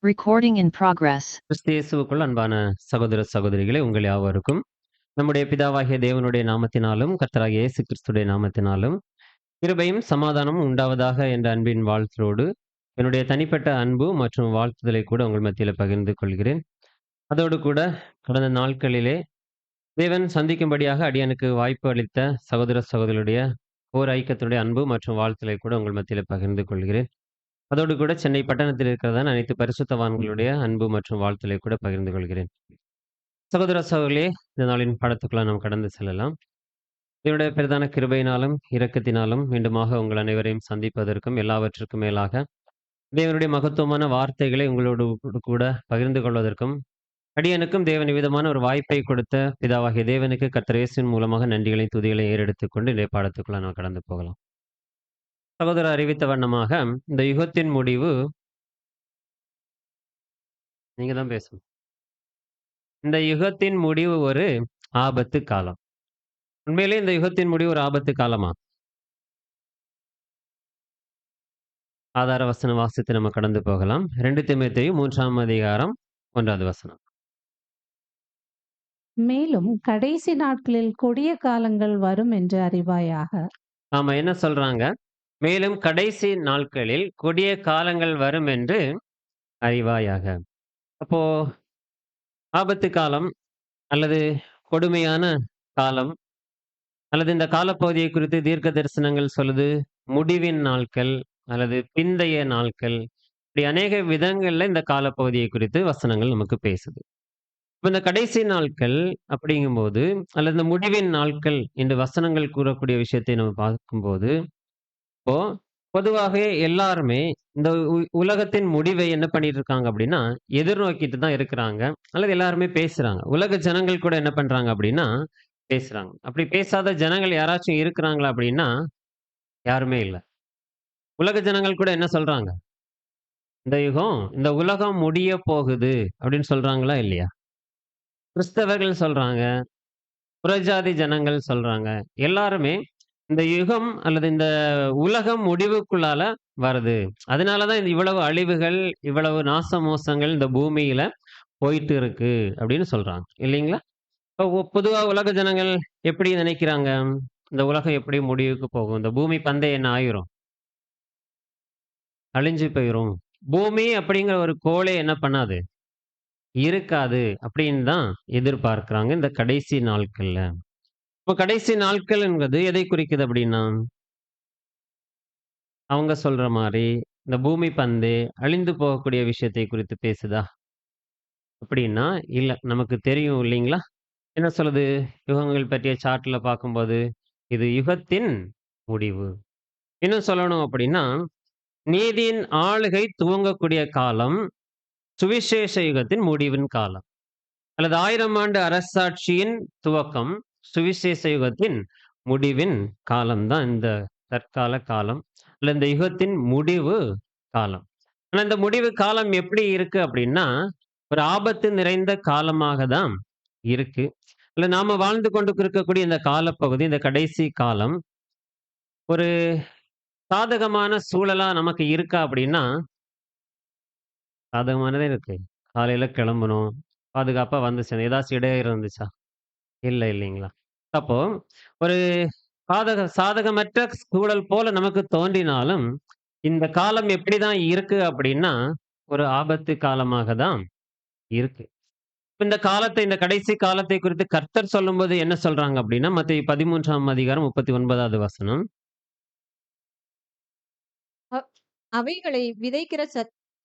Recording in progress. கிறிஸ்து இயேசுவுக்குள் அன்பான சகோதர சகோதரிகளே, உங்கள் யாவருக்கும் நம்முடைய பிதாவாகிய தேவனுடைய நாமத்தினாலும் கர்த்தராகிய இயேசு கிறிஸ்துடைய நாமத்தினாலும் கிருபையும் சமாதானமும் உண்டாவதாக என்ற அன்பின் வாழ்த்தோடு என்னுடைய தனிப்பட்ட அன்பு மற்றும் வாழ்த்துதலை கூட உங்கள் மத்தியில் பகிர்ந்து கொள்கிறேன். அதோடு கூட கடந்த நாட்களிலே தேவன் சந்திக்கும்படியாக அடியனுக்கு வாய்ப்பு அளித்த சகோதர சகோதரியுடைய ஓர் ஐக்கியத்தினுடைய அன்பு மற்றும் வாழ்த்துதலை கூட உங்கள் மத்தியில் பகிர்ந்து கொள்கிறேன். அதோடு கூட சென்னை பட்டணத்தில் இருக்கிறதான அனைத்து பரிசுத்தவான்களுடைய அன்பு மற்றும் வாழ்த்துதலை கூட பகிர்ந்து கொள்கிறேன். சகோதர சகோதரிகளே, இந்த நாளின் பாடத்துக்குள்ள நாம் கடந்து செல்லலாம். என்னுடைய பிரதான கிருபையினாலும் இரக்கத்தினாலும் மீண்டுமாக உங்கள் அனைவரையும் சந்திப்பதற்கும் எல்லாவற்றுக்கும் மேலாக தேவனுடைய மகத்துவமான வார்த்தைகளை உங்களோடு கூட பகிர்ந்து கொள்வதற்கும் அடியனுக்கும் தேவன் விதமான ஒரு வாய்ப்பை கொடுத்த பிதாவாகிய தேவனுக்கு கர்த்தர் இயேசுவின் மூலமாக நன்றிகளை துதிகளை ஏறெடுத்துக் கொண்டு இந்த பாடத்துக்குள்ள நாம் கடந்து போகலாம். சகோதரர் அறிவித்த வண்ணமாக இந்த யுகத்தின் முடிவு நீங்க தான் பேசணும். இந்த யுகத்தின் முடிவு ஒரு ஆபத்து காலம். உண்மையிலே இந்த யுகத்தின் முடிவு ஒரு ஆபத்து காலமா? ஆதார வசனம் வாசித்து நம்ம கடந்து போகலாம். 2 தீமோத்தேயு 3ஆம் அதிகாரம் 1வது வசனம். மேலும் கடைசி நாட்களில் கொடிய காலங்கள் வரும் என்று அறிவாயாக. ஆமா, என்ன சொல்றாங்க? மேலும் கடைசி நாட்களில் கொடிய காலங்கள் வரும் என்று அறிவாயாக. அப்போ ஆபத்து காலம் அல்லது கொடுமையான காலம் அல்லது இந்த காலப்பகுதியை குறித்து தீர்க்க தரிசனங்கள் சொல்லுது முடிவின் நாட்கள் அல்லது பிந்தைய நாட்கள், இப்படி அநேக விதங்கள்ல இந்த காலப்பகுதியை குறித்து வசனங்கள் நமக்கு பேசுது. இப்ப இந்த கடைசி நாட்கள் அப்படிங்கும்போது அல்லது இந்த முடிவின் நாட்கள் என்று வசனங்கள் கூறக்கூடிய விஷயத்தை நம்ம பார்க்கும்போது, இப்போ பொதுவாக எல்லாருமே இந்த உலகத்தின் முடிவை என்ன பண்ணிட்டு இருக்காங்க அப்படின்னா எதிர்நோக்கிட்டு தான் இருக்கிறாங்க, அல்லது எல்லாருமே பேசுறாங்க. உலக ஜனங்கள் கூட என்ன பண்றாங்க அப்படின்னா பேசுறாங்க. அப்படி பேசாத ஜனங்கள் யாராச்சும் இருக்கிறாங்களா அப்படின்னா யாருமே இல்லை. உலக ஜனங்கள் கூட என்ன சொல்றாங்க? இந்த உலகம் முடிய போகுது அப்படின்னு சொல்றாங்களா இல்லையா? கிறிஸ்தவர்கள் சொல்றாங்க, புறஜாதி ஜனங்கள் சொல்றாங்க. எல்லாருமே இந்த யுகம் அல்லது இந்த உலகம் முடிவுக்குள்ளால வருது. அதனாலதான் இந்த இவ்வளவு அழிவுகள், இவ்வளவு நாச மோசங்கள் இந்த பூமியில போயிட்டு இருக்கு அப்படின்னு சொல்றாங்க இல்லைங்களா? இப்போ பொதுவா உலக ஜனங்கள் எப்படி நினைக்கிறாங்க? இந்த உலகம் எப்படி முடிவுக்கு போகும்? இந்த பூமி பந்தை என்ன ஆயிரும்? அழிஞ்சு போயிரும். பூமி அப்படிங்கிற ஒரு கோளே என்ன பண்ணாது? இருக்காது அப்படின்னு தான் எதிர்பார்க்கிறாங்க இந்த கடைசி நாட்கள்ல. இப்போ கடைசி நாட்கள் என்பது எதை குறிக்குது அப்படின்னா, அவங்க சொல்ற மாதிரி இந்த பூமி பந்து அழிந்து போகக்கூடிய விஷயத்தை குறித்து பேசுதா அப்படின்னா இல்ல. நமக்கு தெரியும் இல்லைங்களா? என்ன சொல்லுது? யுகங்கள் பற்றிய சார்ட்ல பார்க்கும்போது இது யுகத்தின் முடிவு. இன்னும் சொல்லணும் அப்படின்னா நீதியின் ஆளுகை துவங்கக்கூடிய காலம் சுவிசேஷ யுகத்தின் முடிவின் காலம், அல்லது 1000 ஆண்டு அரசாட்சியின் துவக்கம் சுவிசேஷ யுகத்தின் முடிவின் காலம்தான் இந்த தற்கால காலம், அல்ல இந்த யுகத்தின் முடிவு காலம். ஆனா இந்த முடிவு காலம் எப்படி இருக்கு அப்படின்னா ஒரு ஆபத்து நிறைந்த காலமாக தான் இருக்கு. இல்ல நாம வாழ்ந்து கொண்டு இருக்கக்கூடிய இந்த காலப்பகுதி, இந்த கடைசி காலம் ஒரு சாதகமான சூழலா நமக்கு இருக்கா அப்படின்னா சாதகமானதே இருக்கு. காலையில கிளம்பணும், பாதுகாப்பா வந்து ஏதாச்சும் இடையே இருந்துச்சா? இல்ல இல்லைங்களா? அப்போ ஒரு சாதகமற்ற சூழல் போல நமக்கு தோன்றினாலும் இந்த காலம் எப்படிதான் இருக்கு அப்படின்னா ஒரு ஆபத்து காலமாக தான் இருக்கு. இந்த காலத்தை, இந்த கடைசி காலத்தை குறித்து கர்த்தர் சொல்லும்போது என்ன சொல்றாங்க அப்படின்னா மத்தேயு 13ஆம் அதிகாரம் 39வது வசனம். அவைகளை விதைக்கிற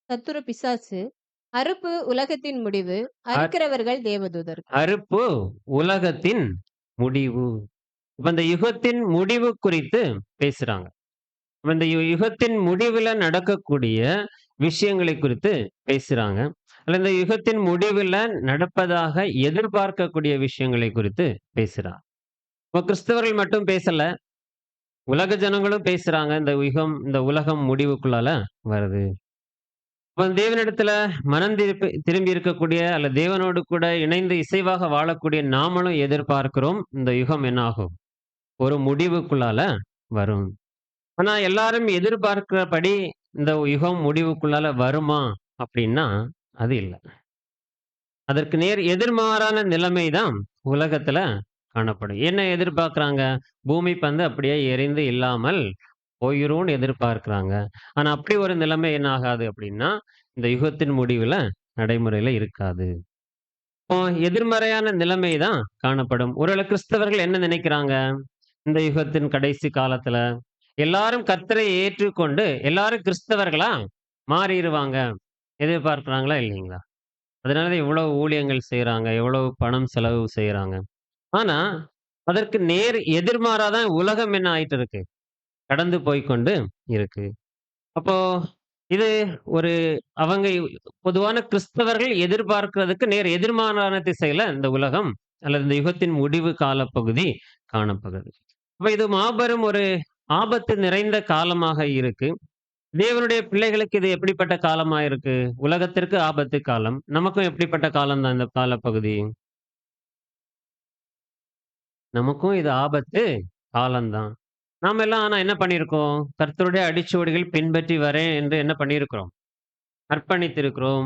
சத்துரு பிசாசு, அறுப்பு உலகத்தின் முடிவு, அறுக்கிறவர்கள் தேவதூதர்கள். அறுப்பு உலகத்தின் முடிவு. இப்ப இந்த யுகத்தின் முடிவு குறித்து பேசுறாங்க. இந்த யுகத்தின் முடிவுல நடக்கக்கூடிய விஷயங்களை குறித்து பேசுறாங்க. அல்ல இந்த யுகத்தின் முடிவுல நடப்பதாக எதிர்பார்க்கக்கூடிய விஷயங்களை குறித்து பேசுறாங்க. இப்போ கிறிஸ்தவர்கள் மட்டும் பேசல, உலக ஜனங்களும் பேசுறாங்க. இந்த உலகம் முடிவுக்குள்ளால வருது. தேவனிடத்துல மனம் திரும்பி இருக்கக்கூடிய அல்ல தேவனோடு கூட இணைந்து இசைவாக வாழக்கூடிய நாமளும் எதிர்பார்க்கிறோம் இந்த யுகம் என்ன ஆகும்? ஒரு முடிவுக்குள்ளால வரும். ஆனா எல்லாரும் எதிர்பார்க்கிறபடி இந்த யுகம் முடிவுக்குள்ளால வருமா அப்படின்னா, அது இல்ல. அதற்கு நேர் எதிர்மாறான நிலைமை தான் உலகத்துல காணப்படும். என்ன எதிர்பார்க்கிறாங்க? பூமி பந்து அப்படியே எரிந்து இல்லாமல் போயிரும்னு எதிர்பார்க்கிறாங்க. ஆனா அப்படி ஒரு நிலைமை என்ன ஆகாது அப்படின்னா, இந்த யுகத்தின் முடிவுல நடைமுறையில இருக்காது. இப்போ எதிர்மறையான நிலைமை தான் காணப்படும். ஒருவேளை கிறிஸ்தவர்கள் என்ன நினைக்கிறாங்க? இந்த யுகத்தின் கடைசி காலத்துல எல்லாரும் கர்த்தரை ஏற்றுக்கொண்டு எல்லாரும் கிறிஸ்தவர்களா மாறிருவாங்க. எதிர்பார்க்கிறாங்களா? இல்லைங்களா? அதனால தான் இவ்வளவு ஊழியங்கள் செய்றாங்க. எவ்வளவு பணம் செலவு செய்றாங்க. ஆனா, அதற்கு நேர் எதிர்மாறா தான் உலகம் என்ன ஆயிட்டு இருக்கு? கடந்து போய்க்கொண்டு இருக்கு. அப்போ இது ஒரு அவங்க பொதுவான கிறிஸ்தவர்கள் எதிர்பார்க்கிறதுக்கு நேர் எதிர்மாறான திசையில இந்த உலகம் அல்லது இந்த யுகத்தின் முடிவு காலப்பகுதி காணப்படுது. அப்ப இது மாபெரும் ஒரு ஆபத்து நிறைந்த காலமாக இருக்கு. தேவனுடைய பிள்ளைகளுக்கு இது எப்படிப்பட்ட காலமா இருக்கு? உலகத்திற்கு ஆபத்து காலம். நமக்கும் எப்படிப்பட்ட காலம் தான் இந்த காலப்பகுதி? நமக்கும் இது ஆபத்து காலம்தான். நாம எல்லாம் ஆனா என்ன பண்ணியிருக்கோம்? கர்த்தருடைய அடிச்சுவடுகள் பின்பற்றி வரேன் என்று என்ன பண்ணியிருக்கிறோம்? அர்ப்பணித்திருக்கிறோம்.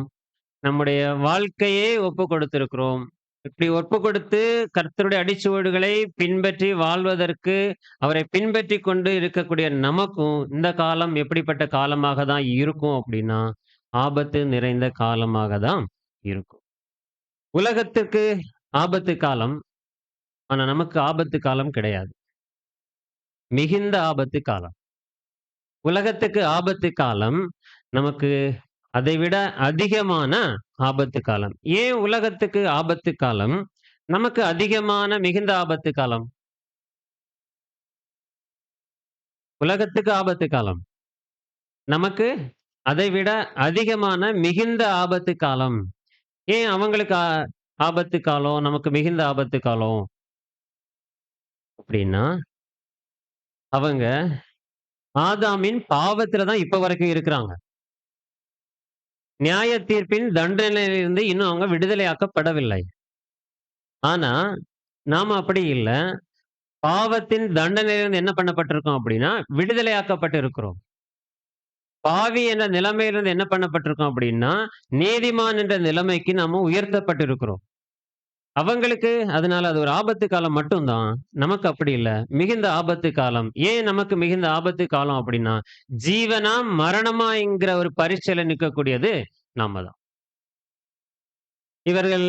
நம்முடைய வாழ்க்கையே ஒப்புக் கொடுத்திருக்கிறோம். இப்படி ஒப்புக் கொடுத்து கர்த்தருடைய அடிச்சுவடுகளை பின்பற்றி வாழ்வதற்கு அவரை பின்பற்றிக் கொண்டு இருக்கக்கூடிய நமக்கும் இந்த காலம் எப்படிப்பட்ட காலமாக தான் இருக்கும் அப்படின்னா, ஆபத்து நிறைந்த காலமாக தான் இருக்கும். உலகத்திற்கு ஆபத்து காலம். ஆனா நமக்கு ஆபத்து காலம் கிடையாது. மிகுந்த ஆபத்து காலம். உலகத்துக்கு ஆபத்து காலம். நமக்கு அதைவிட அதிகமான ஆபத்து காலம். ஏன் உலகத்துக்கு ஆபத்து காலம்? நமக்கு அதிகமான மிகுந்த ஆபத்து காலம். உலகத்துக்கு ஆபத்து காலம். நமக்கு அதைவிட அதிகமான மிகுந்த ஆபத்து காலம். ஏன் அவங்களுக்கு ஆபத்து காலம், நமக்கு மிகுந்த ஆபத்து காலம் அப்படின்னா, அவங்க ஆதாமின் பாவத்துல தான் இப்ப வரைக்கும் இருக்கிறாங்க. நியாய தீர்ப்பின் தண்டனையிலிருந்து இன்னும் அவங்க விடுதலையாக்கப்படவில்லை. ஆனா, நாம அப்படி இல்ல. பாவத்தின் தண்டனையிலிருந்து என்ன பண்ணப்பட்டிருக்கோம் அப்படின்னா, விடுதலையாக்கப்பட்டு இருக்கிறோம். பாவி என்ற நிலைமையிலிருந்து என்ன பண்ணப்பட்டிருக்கோம் அப்படின்னா, நீதிமான் என்ற நிலைமைக்கு நாம உயர்த்தப்பட்டிருக்கிறோம். அவங்களுக்கு அதனால அது ஒரு ஆபத்து காலம் மட்டும் தான். நமக்கு அப்படி இல்ல. மிகுந்த ஆபத்து காலம். ஏன் நமக்கு மிகுந்த ஆபத்து காலம் அப்படின்னா, ஜீவனா, மரணமா என்கிற ஒரு பரீட்சையில நிற்கக்கூடியது நாம தான். இவர்கள்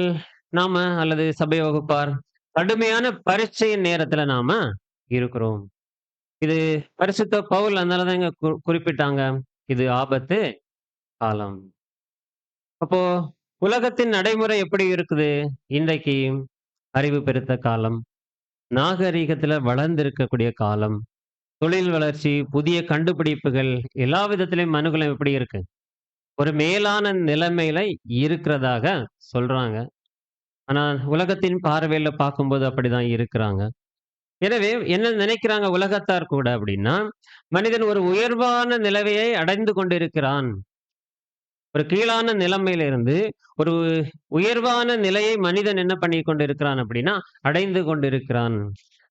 நாம அல்லது சபை வகுப்பார் கடுமையான பரீட்சையின் நேரத்துல நாம இருக்கிறோம். இது பரிசுத்த பவுல் அதனால தான் இங்க குறிப்பிட்டாங்க. இது ஆபத்து காலம். அப்போ உலகத்தின் நடைமுறை எப்படி இருக்குது? இன்றைக்கு அறிவு பெருத்த காலம், நாகரீகத்துல வளர்ந்திருக்கக்கூடிய காலம், தொழில் வளர்ச்சி, புதிய கண்டுபிடிப்புகள் எல்லா விதத்திலும் மனுகுலம் எப்படி இருக்கு? ஒரு மேலான நிலைமையில இருக்கிறதாக சொல்றாங்க. ஆனா உலகத்தின் பார்வையில பார்க்கும்போது அப்படிதான் இருக்கிறாங்க. எனவே என்ன நினைக்கிறாங்க உலகத்தார் கூட அப்படின்னா, மனிதன் ஒரு உயர்வான நிலைமையை அடைந்து கொண்டிருக்கிறான். ஒரு கீழான நிலைமையிலிருந்து ஒரு உயர்வான நிலையை மனிதன் என்ன பண்ணி கொண்டிருக்கிறான் அப்படின்னா, அடைந்து கொண்டிருக்கிறான்.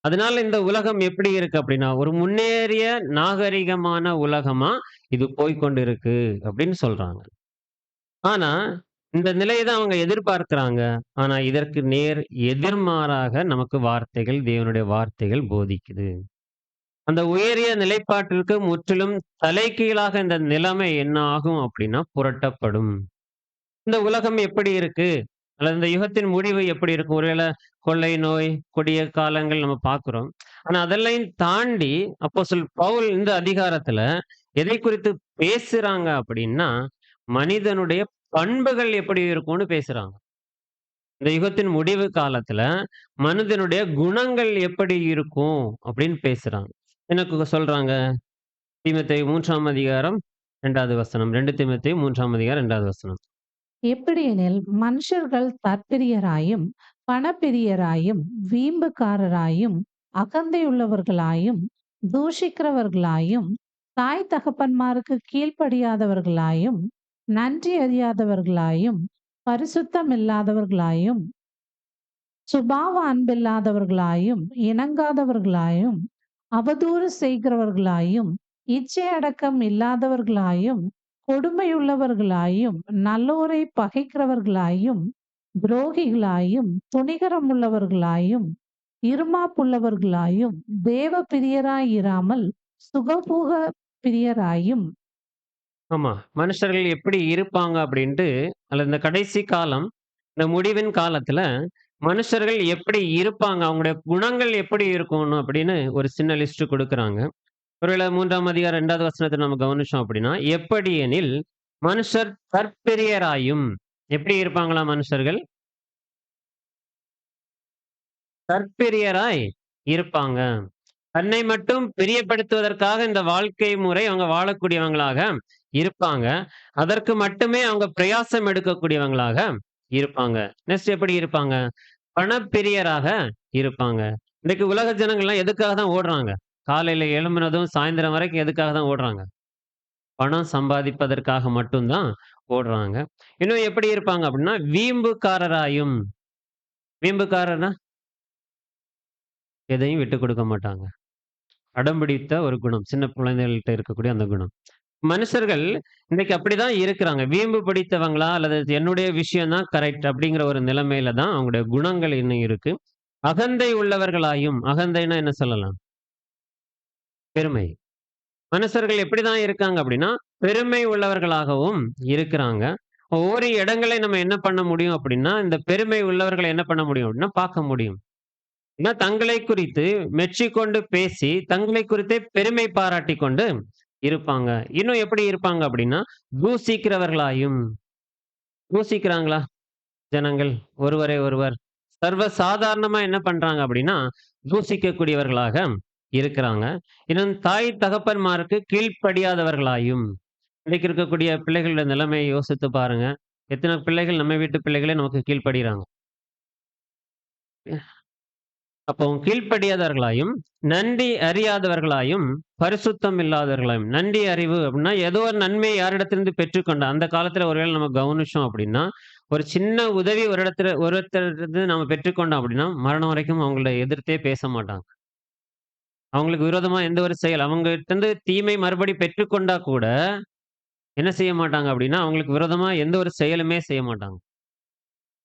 அதனால இந்த உலகம் எப்படி இருக்கு அப்படின்னா, ஒரு முன்னேறிய நாகரிகமான உலகமா இது போய்க்கொண்டிருக்கு அப்படின்னு சொல்றாங்க. ஆனா, இந்த நிலையை தான் அவங்க எதிர்பார்க்கிறாங்க. ஆனா, இதற்கு நேர் எதிர்மாறாக நமக்கு வார்த்தைகள், தேவனுடைய வார்த்தைகள் போதிக்குது. அந்த உயரிய நிலைப்பாட்டிற்கு முற்றிலும் தலைகீழாக இந்த நிலைமை என்ன ஆகும் அப்படின்னா புரட்டப்படும். இந்த உலகம் எப்படி இருக்கு? அல்லது இந்த யுகத்தின் முடிவு எப்படி இருக்கும்? ஒருவேளை கொள்ளை நோய், கொடிய காலங்கள் நம்ம பார்க்கிறோம். ஆனா அதெல்லாம் தாண்டி அப்போஸ்தலன் பவுல் இந்த அதிகாரத்துல எதை குறித்து பேசுறாங்க அப்படின்னா, மனிதனுடைய பண்புகள் எப்படி இருக்கும்னு பேசுறாங்க. இந்த யுகத்தின் முடிவு காலத்துல மனிதனுடைய குணங்கள் எப்படி இருக்கும் அப்படின்னு பேசுறாங்க. எனக்கு சொல்றாங்க. தீமோத்தேயு 3ஆம் அதிகாரம் 2வது வசனம். 2 தீமோத்தேயு 3ஆம் அதிகாரம் 2வது வசனம். எப்படியெனில் மனுஷர்கள் தற்பிரியராயும், பணப்பிரியராயும், வீம்புக்காரராயும், அகந்தையுள்ளவர்களாயும், தூஷிக்கிறவர்களாயும், தாய் தகப்பன்மாருக்கு கீழ்ப்படியாதவர்களாயும், நன்றி அறியாதவர்களாயும், பரிசுத்தமில்லாதவர்களாயும், சுபாவ அன்பில்லாதவர்களாயும், இணங்காதவர்களாயும், அவதூறு செய்கிறவர்களாயும், இச்சையடக்கம் இல்லாதவர்களாயும், கொடுமையுள்ளவர்களாயும், நல்லோரை பகைக்கிறவர்களாயும், துரோகிகளாயும், துணிகரமுள்ளவர்களாயும், இருமாப்புள்ளவர்களாயும், தேவ பிரியராயிராமல் சுகபோக பிரியராயும். ஆமா. மனுஷர்கள் எப்படி இருப்பாங்க அப்படின்ட்டு, அல்லது இந்த கடைசி காலம், இந்த முடிவின் காலத்துல மனுஷர்கள் எப்படி இருப்பாங்க? அவங்களுடைய குணங்கள் எப்படி இருக்கணும் அப்படின்னு ஒரு சின்ன லிஸ்ட் குடுக்குறாங்க. ஒருவேளை 3ஆம் அதிகாரம் 2வது வசனத்த நம்ம கவனிச்சோம் அப்படின்னா, எப்படி எனில் மனுஷர் தற்பிரியராயும். எப்படி இருப்பாங்களாம் மனுஷர்கள்? தற்பிரியராய் இருப்பாங்க. தன்னை மட்டும் பிரியப்படுத்துவதற்காக இந்த வாழ்க்கை முறை அவங்க வாழக்கூடியவங்களாக இருப்பாங்க. அதற்கு மட்டுமே அவங்க பிரயாசம் எடுக்கக்கூடியவங்களாக இருப்பாங்க. நெக்ஸ்ட் எப்படி இருப்பாங்க? பணப்பிரியராக இருப்பாங்க. இன்னைக்கு உலக ஜனங்கள்லாம் எதுக்காக தான் ஓடுறாங்க? காலையில எழும்புனதும் சாயந்தரம் வரைக்கும் எதுக்காக தான் ஓடுறாங்க? பணம் சம்பாதிப்பதற்காக மட்டும் தான் ஓடுறாங்க. இன்னும் எப்படி இருப்பாங்க அப்படின்னா, வீம்புக்காரராயும். வீம்புக்காரர்னா எதையும் விட்டுக் கொடுக்க மாட்டாங்க. அடம்பிடித்த ஒரு குணம். சின்ன குழந்தைகள்ட்ட இருக்கக்கூடிய அந்த குணம். மனுஷர்கள் இன்னைக்கு அப்படிதான் இருக்கிறாங்க. வீம்பு பிடித்தவங்களா அல்லது என்னுடைய விஷயம் தான் கரெக்ட் அப்படிங்கிற ஒரு நிலைமையில தான் அவங்களுடைய குணங்கள் இன்னும் இருக்கு. அகந்தை உள்ளவர்களாயும். அகந்தைன்னா என்ன சொல்லலாம்? பெருமை. மனுஷர்கள் எப்படிதான் இருக்காங்க அப்படின்னா, பெருமை உள்ளவர்களாகவும் இருக்கிறாங்க. ஒவ்வொரு இடங்களை நம்ம என்ன பண்ண முடியும் அப்படின்னா, இந்த பெருமை உள்ளவர்களை என்ன பண்ண முடியும் அப்படின்னா, பார்க்க முடியும். ஏன்னா தங்களை குறித்து மெச்சிக்கொண்டு பேசி, தங்களை குறித்தே பெருமை பாராட்டிக் கொண்டு இருப்பாங்க. இன்னும் எப்படி இருப்பாங்க அப்படின்னா, தூசிக்கிறவர்களாயும். தூசிக்கிறாங்களா ஜனங்கள் ஒருவரை ஒருவர்? சர்வ சாதாரணமா என்ன பண்றாங்க அப்படின்னா, தூசிக்கக்கூடியவர்களாக இருக்கிறாங்க. இன்னும் தாய் தகப்பன்மாருக்கு கீழ்ப்படியாதவர்களாயும். இன்னைக்கு இருக்கக்கூடிய பிள்ளைகளோட நிலைமையை யோசித்து பாருங்க. எத்தனை பிள்ளைகள் நம்ம வீட்டு பிள்ளைகளே நமக்கு கீழ்ப்படிறாங்க. அப்போ கீழ்ப்படியாதவர்களாயும், நன்றி அறியாதவர்களாயும், பரிசுத்தம் இல்லாதவர்களாயும். நன்றி அறிவு அப்படின்னா, ஏதோ ஒரு நன்மையை யாரிடத்திலிருந்து பெற்றுக்கொண்ட அந்த காலத்துல ஒருவேளை நம்ம கவனிச்சோம் அப்படின்னா, ஒரு சின்ன உதவி ஒருத்தரிடத்திலிருந்து நம்ம பெற்றுக்கொண்டோம் அப்படின்னா, மரணம் வரைக்கும் அவங்கள எதிர்த்தே பேச மாட்டாங்க. அவங்களுக்கு விரோதமா எந்த ஒரு செயல் அவங்ககிட்ட இருந்து தீமை மறுபடி பெற்றுக்கொண்டா கூட, என்ன செய்ய மாட்டாங்க அப்படின்னா, அவங்களுக்கு விரோதமா எந்த ஒரு செயலுமே செய்ய மாட்டாங்க.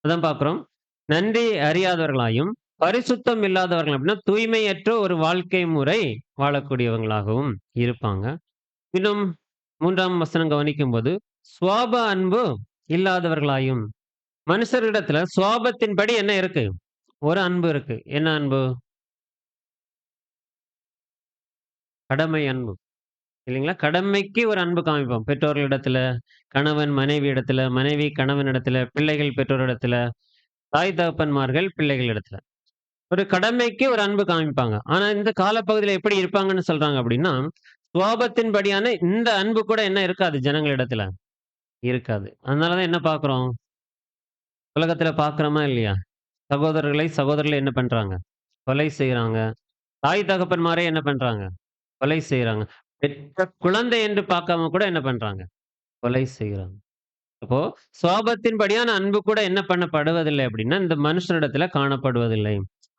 அதான் பார்க்கிறோம். நன்றி அறியாதவர்களாயும், பரிசுத்தம் இல்லாதவர்கள் அப்படின்னா, தூய்மையற்ற ஒரு வாழ்க்கை முறை வாழக்கூடியவங்களாகவும் இருப்பாங்க. இன்னும் 3ஆம் வசனம் கவனிக்கும்போது, சுவாப அன்பு இல்லாதவர்களாயும். மனுஷர்களிடத்துல சுவாபத்தின்படி என்ன இருக்கு? ஒரு அன்பு இருக்கு. என்ன அன்பு? கடமை அன்பு. இல்லைங்களா? கடமைக்கு ஒரு அன்பு காமிப்போம். பெற்றோர்களிடத்துல, கணவன் மனைவி இடத்துல, மனைவி கணவனிடத்துல, பிள்ளைகள் பெற்றோரிடத்துல, தாய் தகப்பன்மார்கள் பிள்ளைகளிடத்துல. ஒரு கடமைக்கு ஒரு அன்பு காமிப்பாங்க. ஆனா இந்த காலப்பகுதியில எப்படி இருப்பாங்கன்னு சொல்றாங்க அப்படின்னா, சுவாபத்தின்படியான இந்த அன்பு கூட என்ன இருக்காது ஜனங்களிடத்துல? இருக்காது. அதனால தான் என்ன பார்க்கிறோம்? உலகத்துல பார்க்கிறோமா இல்லையா? சகோதரர்களை என்ன பண்றாங்க? கொலை செய்றாங்க. தாய் தகப்பன்மாரே என்ன பண்றாங்க? கொலை செய்றாங்க. பெற்ற குழந்தை என்று பார்க்காம கூட என்ன பண்றாங்க? கொலை செய்றாங்க. அப்போ சுவாபத்தின்படியான அன்பு கூட என்ன பண்ணப்படுவதில்லை அப்படின்னா, இந்த மனுஷனிடத்துல காணப்படுவதில்லை.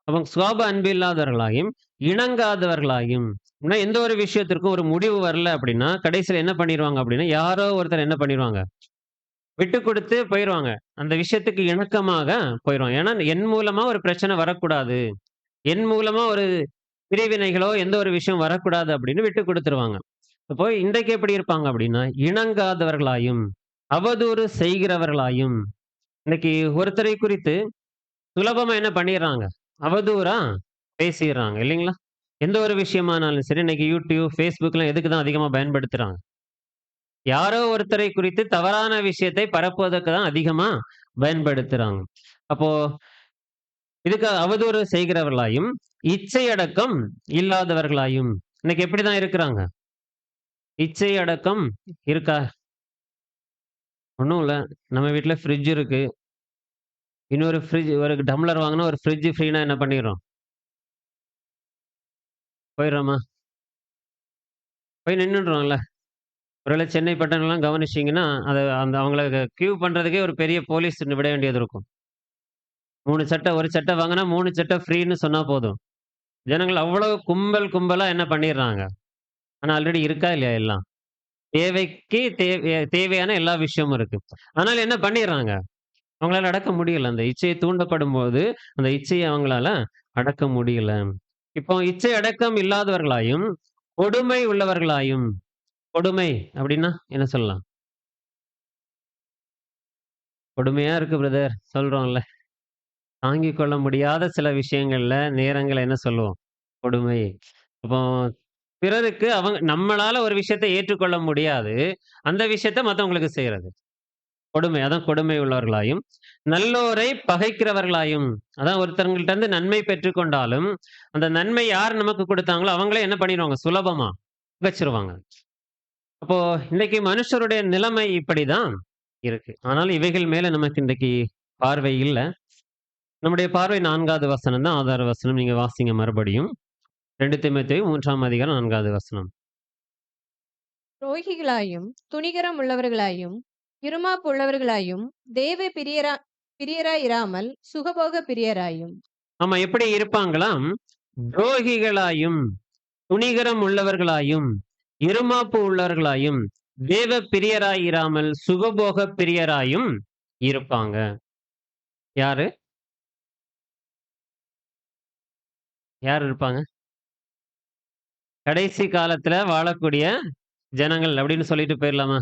அப்போ சுவாப அன்பு இல்லாதவர்களாயும், இணங்காதவர்களாயும். அப்படின்னா எந்த ஒரு விஷயத்திற்கும் ஒரு முடிவு வரல அப்படின்னா, கடைசியில என்ன பண்ணிருவாங்க அப்படின்னா, யாரோ ஒருத்தர் என்ன பண்ணிருவாங்க? விட்டு குடுத்து போயிருவாங்க. அந்த விஷயத்துக்கு இணக்கமாக போயிருவாங்க. ஏன்னா, என் மூலமா ஒரு பிரச்சனை வரக்கூடாது. என் மூலமா ஒரு பிரிவினைகளோ, எந்த ஒரு விஷயம் வரக்கூடாது அப்படின்னு விட்டு குடுத்துருவாங்க. அப்போ இன்றைக்கு எப்படி இருப்பாங்க அப்படின்னா, இணங்காதவர்களாயும், அவதூறு செய்கிறவர்களாயும். இன்னைக்கு ஒருத்தரை குறித்து சுலபமா என்ன பண்ணிடுறாங்க? அவதூறா பேசிர்றாங்க இல்லைங்களா? எந்த ஒரு விஷயமானாலும் சரி, இன்னைக்கு YouTube, Facebookலாம் எதுக்கு தான் அதிகமா பயன்படுத்துறாங்க? யாரோ ஒருத்தரை குறித்து தவறான விஷயத்தை பரப்புவதற்கு தான் அதிகமா பயன்படுத்துறாங்க. அப்போ இதுக்கு அவதூறு செய்கிறவர்களாயும், இச்சை அடக்கம் இல்லாதவர்களாயும். இன்னைக்கு எப்படிதான் இருக்கிறாங்க? இச்சை அடக்கம் இருக்கா? ஒண்ணும் இல்ல. நம்ம வீட்ல ஃப்ரிட்ஜ் இருக்கு. இன்னொரு ஃப்ரிட்ஜ் ஒரு டம்ளர் வாங்குனா ஒரு ஃப்ரிட்ஜ் ஃப்ரீன்னா என்ன பண்ணிர்றோம்? போயிர்றோமா? போய் நின்னுடுறோம்ல. ஒருவேளை சென்னை பட்டணம்லாம் கவனிச்சீங்கன்னா, அந்த அவங்கள கியூ பண்றதுக்கே ஒரு பெரிய போலீஸ் விட வேண்டியது இருக்கும். 3 சட்டை, 1 சட்டை வாங்குனா 3 சட்டை ஃப்ரீன்னு சொன்னா போதும். ஜனங்கள் அவ்வளவு கும்பலா என்ன பண்ணிர்றாங்க? ஆனா ஆல்ரெடி இருக்கா இல்லையா எல்லாம்? தேவைக்கு தேவையான எல்லா விஷயமும் இருக்கு. அதனால என்ன பண்ணிடுறாங்க? அவங்களால அடக்க முடியல. அந்த இச்சை தூண்டப்படும்போது, அந்த இச்சைய அவங்களால அடக்க முடியல. இப்போ இச்சை அடக்கம் இல்லாதவர்களாயும், கொடுமை உள்ளவர்களாயும் கொடுமை அப்படின்னா என்ன சொல்லலாம்? கொடுமையா இருக்கு பிரதர் சொல்றோம்ல. தாங்கிக் கொள்ள முடியாத சில விஷயங்கள்ல, நேரங்கள்ல என்ன சொல்லுவோம்? கொடுமை. அப்போ பிறருக்கு நம்மளால ஒரு விஷயத்த ஏற்றுக்கொள்ள முடியாது. அந்த விஷயத்த மத்தவங்களுக்கு செய்றது. கொடுமை. அதான் கொடுமை உள்ளவர்களாயும், நல்லோரை பகைக்கிறவர்களாயும். அதான் ஒருத்தவங்கள்ட்ட இருந்து நன்மை பெற்றுக்கொண்டாலும், அந்த நன்மை யார் நமக்கு குடுத்தாங்களோ, அவங்களே என்ன பண்ணிருவாங்க? சுலபமா வச்சுருவாங்க. அப்போ இன்னைக்கு மனுஷருடைய நிலைமை இப்படிதான் இருக்கு. ஆனாலும் இவைகள் மேல நமக்கு இன்றைக்கு பார்வை இல்ல. நம்முடைய பார்வை 4வது வசனம் தான் ஆதார வசனம். நீங்க வாசிங்க மறுபடியும். 2 தீமோத்தேயு 3ஆம் அதிகாரம் 4வது வசனம். துரோகிகளாயும் துணிகரம் உள்ளவர்களாயும் இருமாப்பு உள்ளவர்களாயும் தேவ பிரியராய் இராமல் சுகபோக பிரியராயும். ஆமா, எப்படி இருப்பாங்களாம்? துரோகிகளாயும், துணிகரம் உள்ளவர்களாயும், இருமாப்பு உள்ளவர்களாயும், தேவ பிரியராய் இராமல் சுகபோக பிரியராயும் இருப்பாங்க. யாரு? யார் இருப்பாங்க? கடைசி காலத்துல வாழக்கூடிய ஜனங்கள் அப்படின்னு சொல்லிட்டு போயிரலாமா?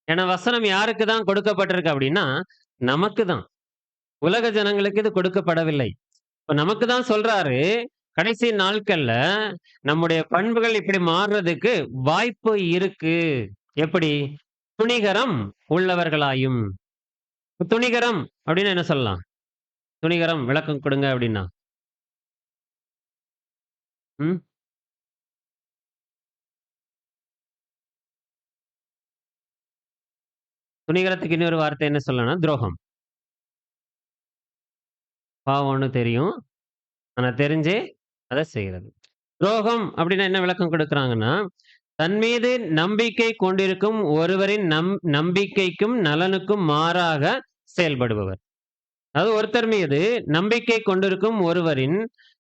ஏன்னா வசனம் யாருக்கு தான் கொடுக்கப்பட்டிருக்கு அப்படின்னா, நமக்கு தான். உலக ஜனங்களுக்கு இது கொடுக்கப்படவில்லை. இப்ப நமக்கு தான் சொல்றாரு, கடைசி நாட்கள்ல நம்முடைய பண்புகள் இப்படி மாறுறதுக்கு வாய்ப்பு இருக்கு. எப்படி? துணிகரம் உள்ளவர்களாயும். துணிகரம் அப்படின்னு என்ன சொல்லலாம்? துணிகரம் விளக்கம் கொடுங்க அப்படின்னா? ம். துணிகரத்துக்கு இன்னொரு வார்த்தை என்ன சொல்லலாம்னா, துரோகம். பாவம்னு தெரியும். ஆனா தெரிஞ்சே அத செய்றது. துரோகம் அப்படின்னா என்ன விளக்கம் கொடுக்குறாங்கன்னா, தன் மீது நம்பிக்கை கொண்டிருக்கும் ஒருவரின் நம்பிக்கைக்கும் நலனுக்கும் மாறாக செயல்படுபவர். அதாவது ஒருத்தர் மீது நம்பிக்கை கொண்டிருக்கும் ஒருவரின்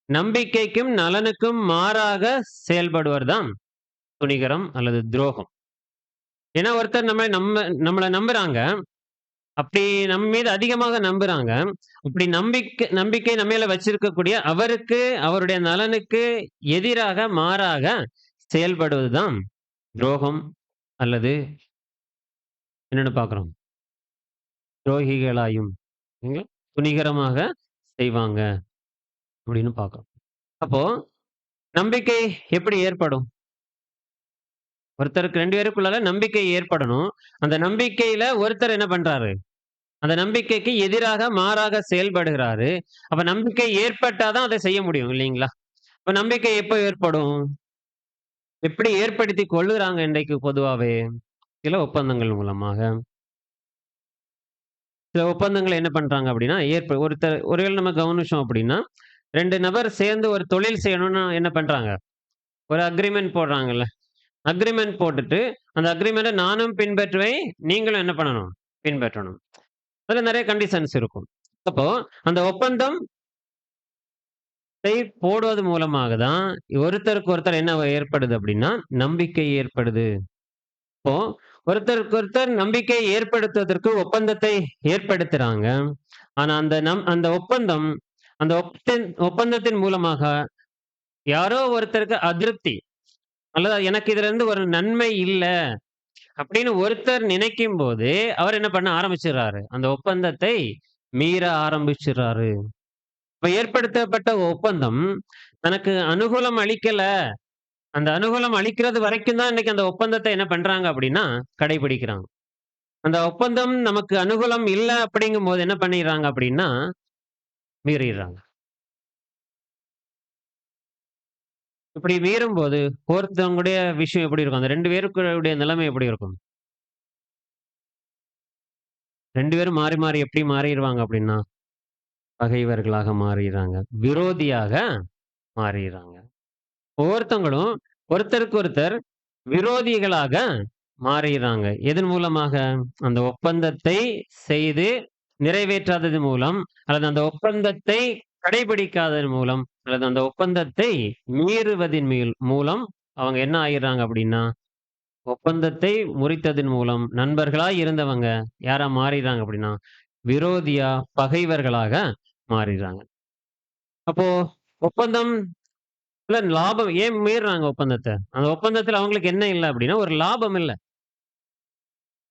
நம்பிக்கைக்கும் நலனுக்கும் மாறாக செயல்படுவர் தான் துணிகரம் அல்லது துரோகம். ஏன்னா ஒருத்தர் நம்மள நம்புறாங்க. அப்படி நம்ம மீது அதிகமாக நம்புறாங்க. அப்படி நம்பிக்கை நம்ம மேல வச்சிருக்கக்கூடிய அவருக்கு, அவருடைய நலனுக்கு எதிராக, மாறாக செயல்படுவதுதான் துரோகம் அல்லது என்னன்னு பார்க்கிறோம். துரோகிகளாயும் துணிகரமாக செய்வாங்க அப்படின்னு பார்க்கிறோம். அப்போ நம்பிக்கை எப்படி ஏற்படும்? ஒருத்தருக்கு 2 பேருக்குள்ளால நம்பிக்கை ஏற்படணும். அந்த நம்பிக்கையில ஒருத்தர் என்ன பண்றாரு? அந்த நம்பிக்கைக்கு எதிராக, மாறாக செயல்படுகிறாரு. அப்ப நம்பிக்கை ஏற்பட்டாதான் அதை செய்ய முடியும் இல்லைங்களா? அப்ப நம்பிக்கை எப்ப ஏற்படும்? எப்படி ஏற்படுத்திக் கொள்ளுறாங்க இன்றைக்கு பொதுவாவே? சில ஒப்பந்தங்கள் மூலமாக. சில ஒப்பந்தங்கள் என்ன பண்றாங்க அப்படின்னா, ஒருவேளை நம்ம கவனிச்சோம் அப்படின்னா, 2 நபர் சேர்ந்து ஒரு தொழில் செய்யணும்னு என்ன பண்றாங்க? ஒரு அக்ரீமெண்ட் போடுறாங்கல்ல. அக்ரீமெண்ட் போட்டுட்டு, அந்த அக்ரீமெண்ட்ட நானும் பின்பற்றுவேன், நீங்களும் என்ன பண்ணணும்? பின்பற்றணும். அதுல நெறைய கண்டிஷன்ஸ் இருக்கும். அப்போ அந்த ஒப்பந்தம் போடுவது மூலமாக தான் ஒருத்தருக்கு ஒருத்தர் என்ன ஏற்படுது அப்படின்னா, நம்பிக்கை ஏற்படுது. இப்போ ஒருத்தருக்கு ஒருத்தர் நம்பிக்கை ஏற்படுத்துவதற்கு ஒப்பந்தத்தை ஏற்படுத்துறாங்க. ஆனா அந்த ஒப்பந்தத்தின் மூலமாக யாரோ ஒருத்தருக்கு அதிருப்தி அல்லது எனக்கு இதுல இருந்து ஒரு நன்மை இல்ல அப்படின்னு ஒருத்தர் நினைக்கும் போது அவர் என்ன பண்ண ஆரம்பிச்சிடுறாரு? அந்த ஒப்பந்தத்தை மீற ஆரம்பிச்சிடுறாரு. இப்ப ஏற்படுத்தப்பட்ட ஒப்பந்தம் தனக்கு அனுகூலம் அளிக்கல. அந்த அனுகூலம் அளிக்கிறது வரைக்கும் தான் இன்னைக்கு அந்த ஒப்பந்தத்தை என்ன பண்றாங்க அப்படின்னா கடைபிடிக்கிறாங்க. அந்த ஒப்பந்தம் நமக்கு அனுகூலம் இல்ல அப்படிங்கும்போது என்ன பண்ணிடுறாங்க அப்படின்னா மீறிடுறாங்க. இப்படி மீறும்போது ஒருத்தவங்களுடைய விஷயம் எப்படி இருக்கும்? அந்த 2 பேருக்குடைய நிலைமை எப்படி இருக்கும்? 2 பேரும் மாறி மாறி எப்படி மாறிடுவாங்க அப்படின்னா பகைவர்களாக மாறிடுறாங்க. விரோதியாக மாறிடுறாங்க. ஒவ்வொருத்தவங்களும் ஒருத்தருக்கு ஒருத்தர் விரோதிகளாக மாறிடுறாங்க. எதன் மூலமாக? அந்த ஒப்பந்தத்தை செய்து நிறைவேற்றாதது மூலம், அல்லது அந்த ஒப்பந்தத்தை கடைபிடிக்காததன் மூலம், அல்லது அந்த ஒப்பந்தத்தை மீறுவதின் மூலம் அவங்க என்ன ஆயிடுறாங்க அப்படின்னா ஒப்பந்தத்தை முறித்ததன் மூலம் நண்பர்களாய் இருந்தவங்க யாரா மாறிடுறாங்க அப்படின்னா, விரோதியா, பகைவர்களாக மாறிடுறாங்க. அப்போ ஒப்பந்தம் லாபம் ஏன் மீறுறாங்க ஒப்பந்தத்த? அந்த ஒப்பந்தத்துல அவங்களுக்கு என்ன இல்ல அப்படின்னா, ஒரு லாபம் இல்ல.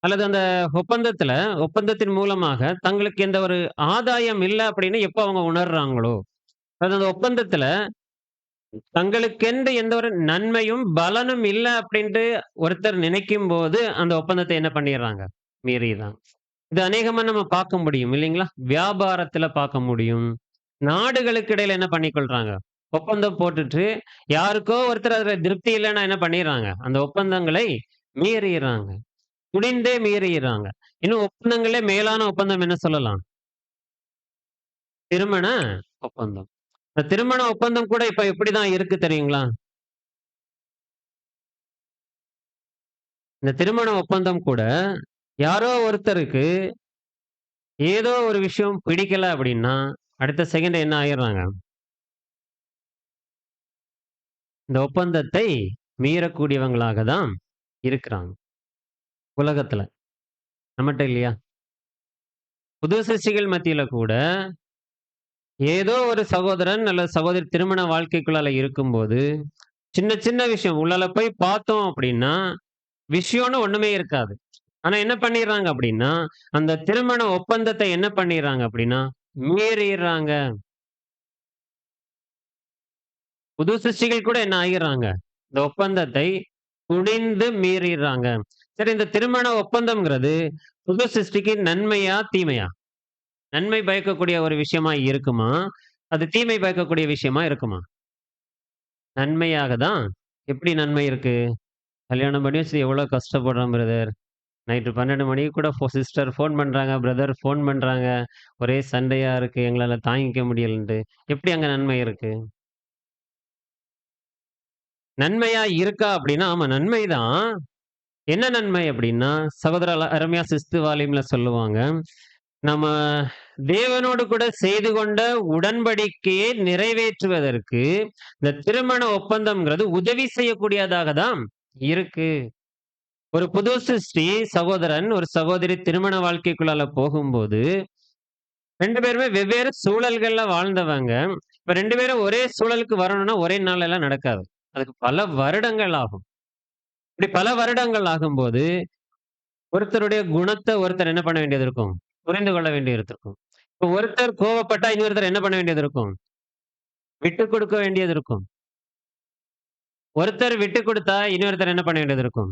அல்லது அந்த ஒப்பந்தத்தின் மூலமாக தங்களுக்கு எந்த ஒரு ஆதாயம் இல்ல அப்படின்னு எப்ப அவங்க உணர்றாங்களோ, அது அந்த ஒப்பந்தத்துல தங்களுக்கென்று எந்த ஒரு நன்மையும், பலனும் இல்ல அப்படின்ட்டு ஒருத்தர் நினைக்கும்போது, அந்த ஒப்பந்தத்த என்ன பண்ணிர்றாங்க? மீறிர்றாங்க. இது அநேகமா நம்ம பார்க்க முடியும் இல்லைங்களா? வியாபாரத்துல பார்க்க முடியும். நாடுகளுக்கு இடையில என்ன பண்ணிக்கொள்றாங்க? ஒப்பந்தம் போட்டுட்டு, யாருக்கோ ஒருத்தர் அதுல திருப்தி இல்லன்னா என்ன பண்ணிர்றாங்க? அந்த ஒப்பந்தங்களை மீறிர்றாங்க. துணிந்தே மீறிர்றாங்க. இன்னும் ஒப்பந்தங்களே மேலான ஒப்பந்தம் என்ன சொல்லலாம்? திருமண ஒப்பந்தம். இந்த திருமண ஒப்பந்தம் கூட இப்ப எப்படிதான் இருக்கு தெரியுங்களா? இந்த திருமண ஒப்பந்தம் கூட யாரோ ஒருத்தருக்கு ஏதோ ஒரு விஷயம் பிடிக்கல அப்படின்னா, அடுத்த செகண்ட் என்ன ஆயிர்றாங்க? இந்த ஒப்பந்தத்தை மீறக்கூடியவங்களாக தான் இருக்கிறாங்க. உலகத்துல. நம்மட்ட இல்லையா? புது சிருஷ்டிகள் மத்தியில கூட ஏதோ ஒரு சகோதரன் அல்லது சகோதரி திருமண வாழ்க்கைக்குள்ளால இருக்கும்போது, சின்ன சின்ன விஷயம் உள்ளால போய் பார்த்தோம் அப்படின்னா, விஷயம்னு ஒண்ணுமே இருக்காது. ஆனா என்ன பண்ணிர்றாங்க அப்படின்னா, அந்த திருமண ஒப்பந்தத்தை என்ன பண்ணிர்றாங்க அப்படின்னா, மீறிர்றாங்க. புது சிருஷ்டிகள் கூட என்ன ஆயிர்றாங்க? இந்த ஒப்பந்தத்தை துணிந்து மீறிர்றாங்க. சரி, இந்த திருமண ஒப்பந்தம்ங்கிறது புது சிருஷ்டிக்கு நன்மையா? தீமையா? நன்மை பயக்கக்கூடிய ஒரு விஷயமா இருக்குமா? அது தீமை பயக்கக்கூடிய விஷயமா இருக்குமா? நன்மையாக தான். எப்படி நன்மை இருக்கு? கல்யாணம் பண்ணி வச்சுட்டு எவ்வளோ கஷ்டப்படுறோம் பிரதர். நைட்டு 12 மணிக்கு கூட சிஸ்டர் ஃபோன் பண்றாங்க, பிரதர் ஃபோன் பண்றாங்க. ஒரே சண்டையா இருக்கு. எங்களால தாங்கிக்க முடியலன்ட்டு. எப்படி அங்க நன்மை இருக்கு? நன்மையா இருக்கா அப்படின்னா, ஆமா நன்மை தான். என்ன நன்மை அப்படின்னா, சகோதரர் அருமையா வால்யூம்ல சொல்லுவாங்க. நம்ம தேவனோடு கூட செய்து கொண்ட உடன்படிக்கையை நிறைவேற்றுவதற்கு, இந்த திருமண ஒப்பந்தம்ங்கிறது உதவி செய்யக்கூடியதாக தான் இருக்கு. ஒரு புது சிருஷ்டி சகோதரன், ஒரு சகோதரி திருமண வாழ்க்கைக்குள்ளால போகும்போது, 2 பேருமே வெவ்வேறு சூழல்கள்ல வாழ்ந்தவங்க. இப்ப 2 பேரும் ஒரே சூழலுக்கு வரணும்னா, ஒரே நாள்ல எல்லாம் நடக்காது. அதுக்கு பல வருடங்கள் ஆகும். இப்படி பல வருடங்கள் ஆகும்போது, ஒருத்தருடைய குணத்த ஒருத்தர் என்ன பண்ண வேண்டியது இருக்கும்? புரிந்து கொள்ள வேண்டியது இருக்கும். இப்ப ஒருத்தர் கோவப்பட்டா, இன்னொருத்தர் என்ன பண்ண வேண்டியது இருக்கும்? விட்டுக் கொடுக்க வேண்டியது இருக்கும். ஒருத்தர் விட்டுக் குடுத்தா, இன்னொருத்தர் என்ன பண்ண வேண்டியது இருக்கும்?